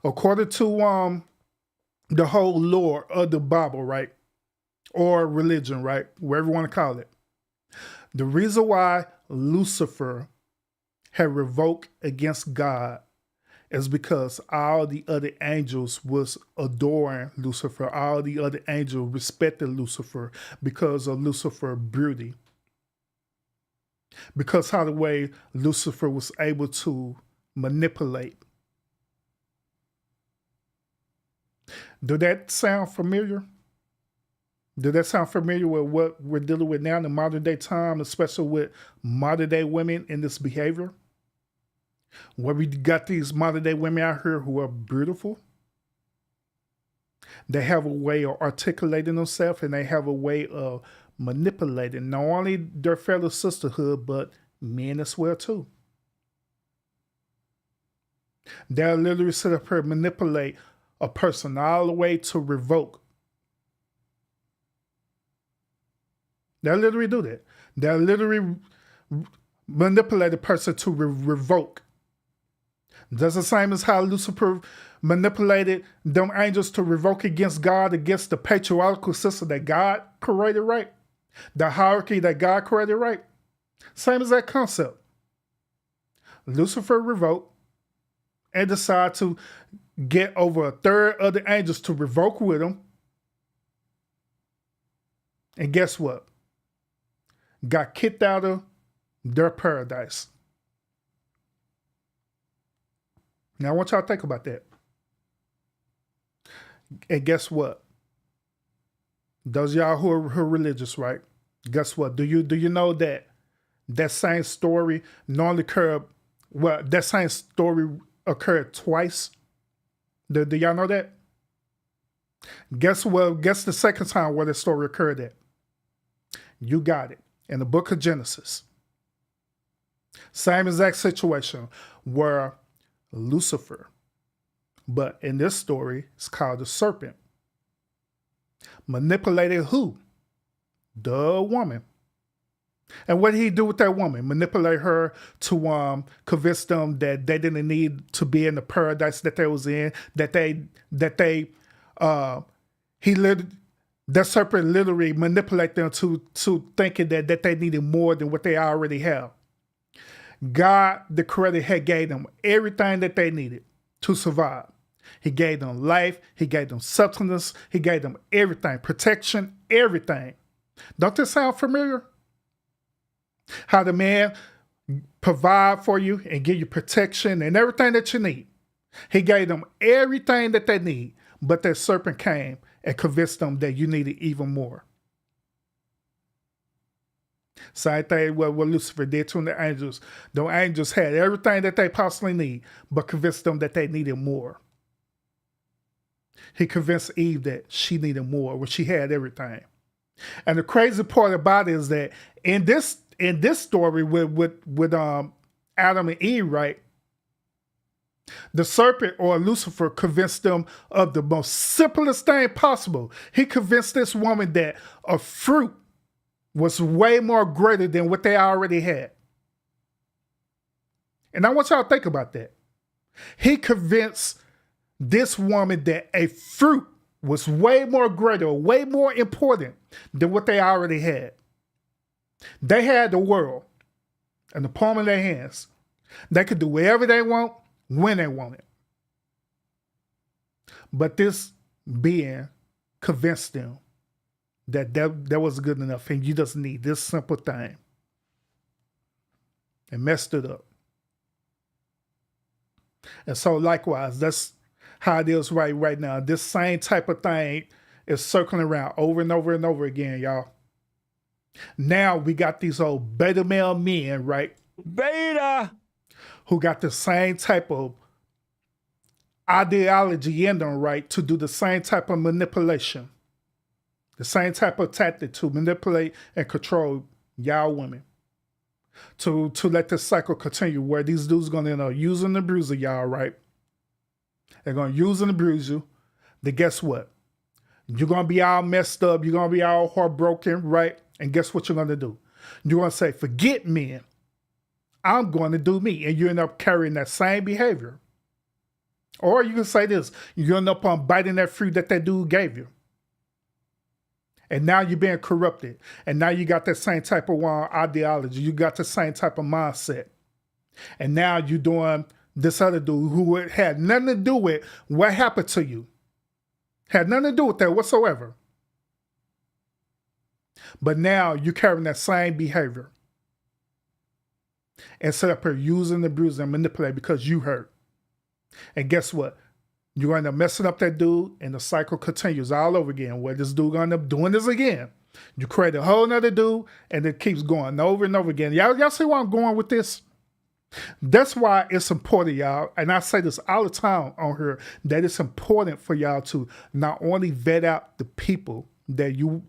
B: According to the whole lore of the Bible, right? Or religion, right? Whatever you want to call it. The reason why Lucifer had revoked against God is because all the other angels was adoring Lucifer. All the other angels respected Lucifer because of Lucifer's beauty. Because how the way Lucifer was able to manipulate. Do that sound familiar? Does that sound familiar with what we're dealing with now in the modern day time, especially with modern day women in this behavior? Where we got these modern day women out here who are beautiful. They have a way of articulating themselves and they have a way of manipulating not only their fellow sisterhood, but men as well too. They'll literally sit up here and manipulate a person all the way to revoke. They'll literally do that. They'll literally manipulate a person to revoke. That's the same as how Lucifer manipulated them angels to revoke against God, against the patriarchal system that God created, right? The hierarchy that God created, right? Same as that concept. Lucifer revoked and decided to get over a third of the angels to revoke with him. And guess what? Got kicked out of their paradise. Now I want y'all to think about that. And guess what? Those of y'all who are religious, right? Guess what? Do you know that same story normally occurred? Well, that same story occurred twice. Do y'all know that? Guess what? Guess the second time where the story occurred at. You got it. In the book of Genesis. Same exact situation where Lucifer, but in this story, it's called the serpent, manipulated who? The woman. And what did he do with that woman? Manipulate her to convince them that they didn't need to be in the paradise that they was in, that serpent literally manipulate them to thinking that they needed more than what they already have. God, the creator, had gave them everything that they needed to survive. He gave them life. He gave them substance. He gave them everything, protection, everything. Don't this sound familiar? How the man provide for you and give you protection and everything that you need. He gave them everything that they need, but that serpent came and convinced them that you needed even more. Same thing what Lucifer did to the angels. The angels had everything that they possibly need, but convinced them that they needed more. He convinced Eve that she needed more when she had everything. And the crazy part about it is that in this story with Adam and Eve, right? The serpent or Lucifer convinced them of the most simplest thing possible. He convinced this woman that a fruit was way more greater than what they already had. And I want y'all to think about that. He convinced this woman that a fruit was way more greater, way more important than what they already had. They had the world in the palm of their hands. They could do whatever they want, when they want it. But this being convinced them that was good enough and you just need this simple thing. And messed it up. And so likewise, that's how it is right now. This same type of thing is circling around over and over and over again, y'all. Now we got these old beta male men, right?
F: Beta!
B: Who got the same type of ideology in them, right? To do the same type of manipulation. The same type of tactic to manipulate and control y'all women. To let this cycle continue where these dudes going to end up using the bruiser, y'all, right? They're going to use and abuse you. Then guess what? You're going to be all messed up. You're going to be all heartbroken, right? And guess what you're going to do? You're going to say, forget men. I'm going to do me. And you end up carrying that same behavior. Or you can say this. You end up biting that fruit that dude gave you. And now you're being corrupted. And now you got that same type of ideology. You got the same type of mindset. And now you're doing this other dude who had nothing to do with what happened to you. Had nothing to do with that whatsoever. But now you're carrying that same behavior. And set up here using the bruise and manipulate because you hurt. And guess what? You're going to end up messing up that dude and the cycle continues all over again where this dude going to end up doing this again. You create a whole nother dude and it keeps going over and over again. Y'all see where I'm going with this? That's why it's important, y'all, and I say this all the time on here, that it's important for y'all to not only vet out the people that you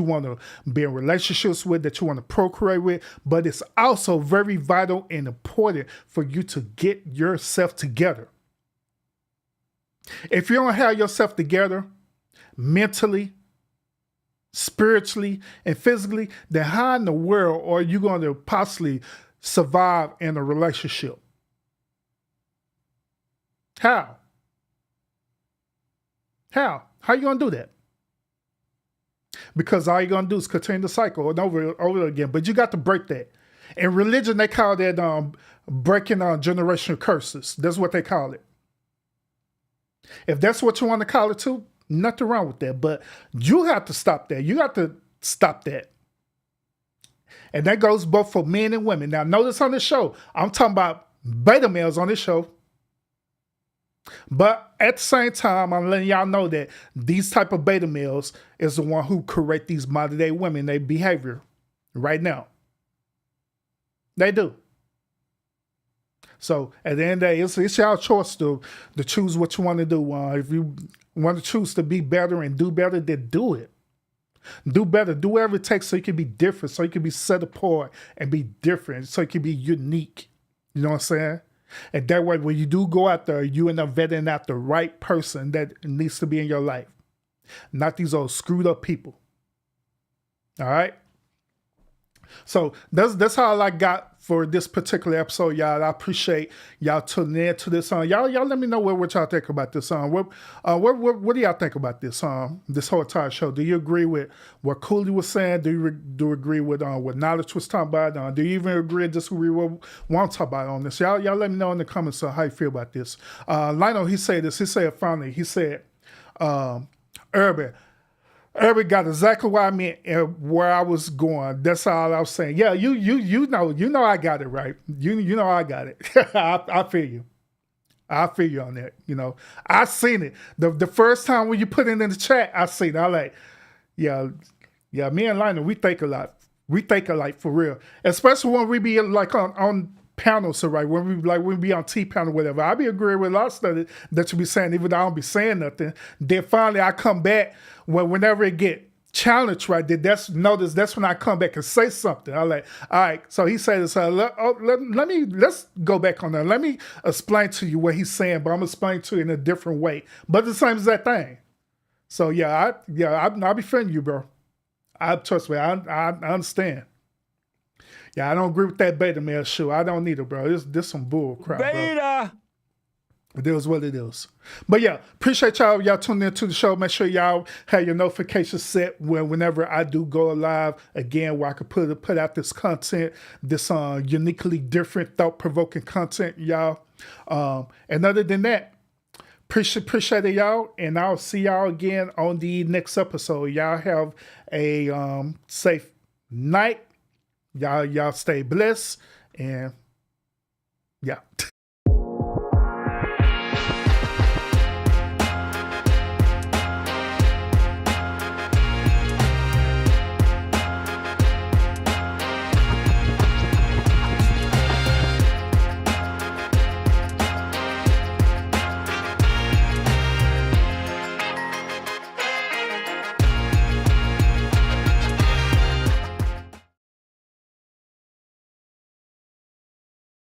B: want to be in relationships with, that you want to procreate with, but it's also very vital and important for you to get yourself together. If you don't have yourself together mentally, spiritually, and physically, then how in the world are you going to possibly survive in a relationship? How you gonna do that? Because all you're gonna do is continue the cycle and over again. But you got to break that. In religion, they call that breaking generational curses. That's what they call it. If that's what you want to call it too, nothing wrong with that. But you have to stop that. You have to stop that. And that goes both for men and women. Now, notice on this show, I'm talking about beta males on this show. But at the same time, I'm letting y'all know that these type of beta males is the one who correct these modern day women, their behavior right now. They do. So at the end of the day, it's y'all choice to choose what you want to do. If you want to choose to be better and do better, then do it. Do better. Do whatever it takes so you can be different, so you can be set apart and be different, so you can be unique. You know what I'm saying? And that way, when you do go out there, you end up vetting out the right person that needs to be in your life. Not these old screwed up people. All right? So that's all I got for this particular episode, y'all. I appreciate y'all tuning in to this. Y'all let me know what y'all think about this. What do y'all think about this? This whole entire show. Do you agree with what Cooley was saying? Do you agree with what Knowledge was talking about? Do you even agree or disagree with what I'm talking about on this? Y'all let me know in the comments how you feel about this. Lionel, he said this. He said finally. He said, Urban got exactly what I meant and where I was going. That's all I was saying. Yeah, you know I got it right. You know I got it. I feel you. I feel you on that. You know, I seen it. The first time when you put it in the chat, I seen it. I like, yeah, me and Lionel, we think a lot. We think alike for real. Especially when we be like on panels, so right, when we be on T panel, whatever. I be agreeing with a lot of stuff that you be saying, even though I don't be saying nothing. Then finally I come back whenever it get challenged, right? That's when I come back and say something. I like, all right. So he said this. Let's go back on that. Let me explain to you what he's saying, but I'm gonna explain to you in a different way. But the same as that thing. So I'll be feeling you, bro. Trust me, I understand. Yeah, I don't agree with that beta male shoe. I don't need it, bro. This some bull crap, beta. Bro. It is what it is. But yeah, appreciate y'all tuning into the show. Make sure y'all have your notifications set whenever I do go live again, where I can put out this content, this uniquely different, thought-provoking content, y'all. And other than that, appreciate it, y'all, and I'll see y'all again on the next episode. Y'all have a safe night. Y'all stay blessed, and yeah.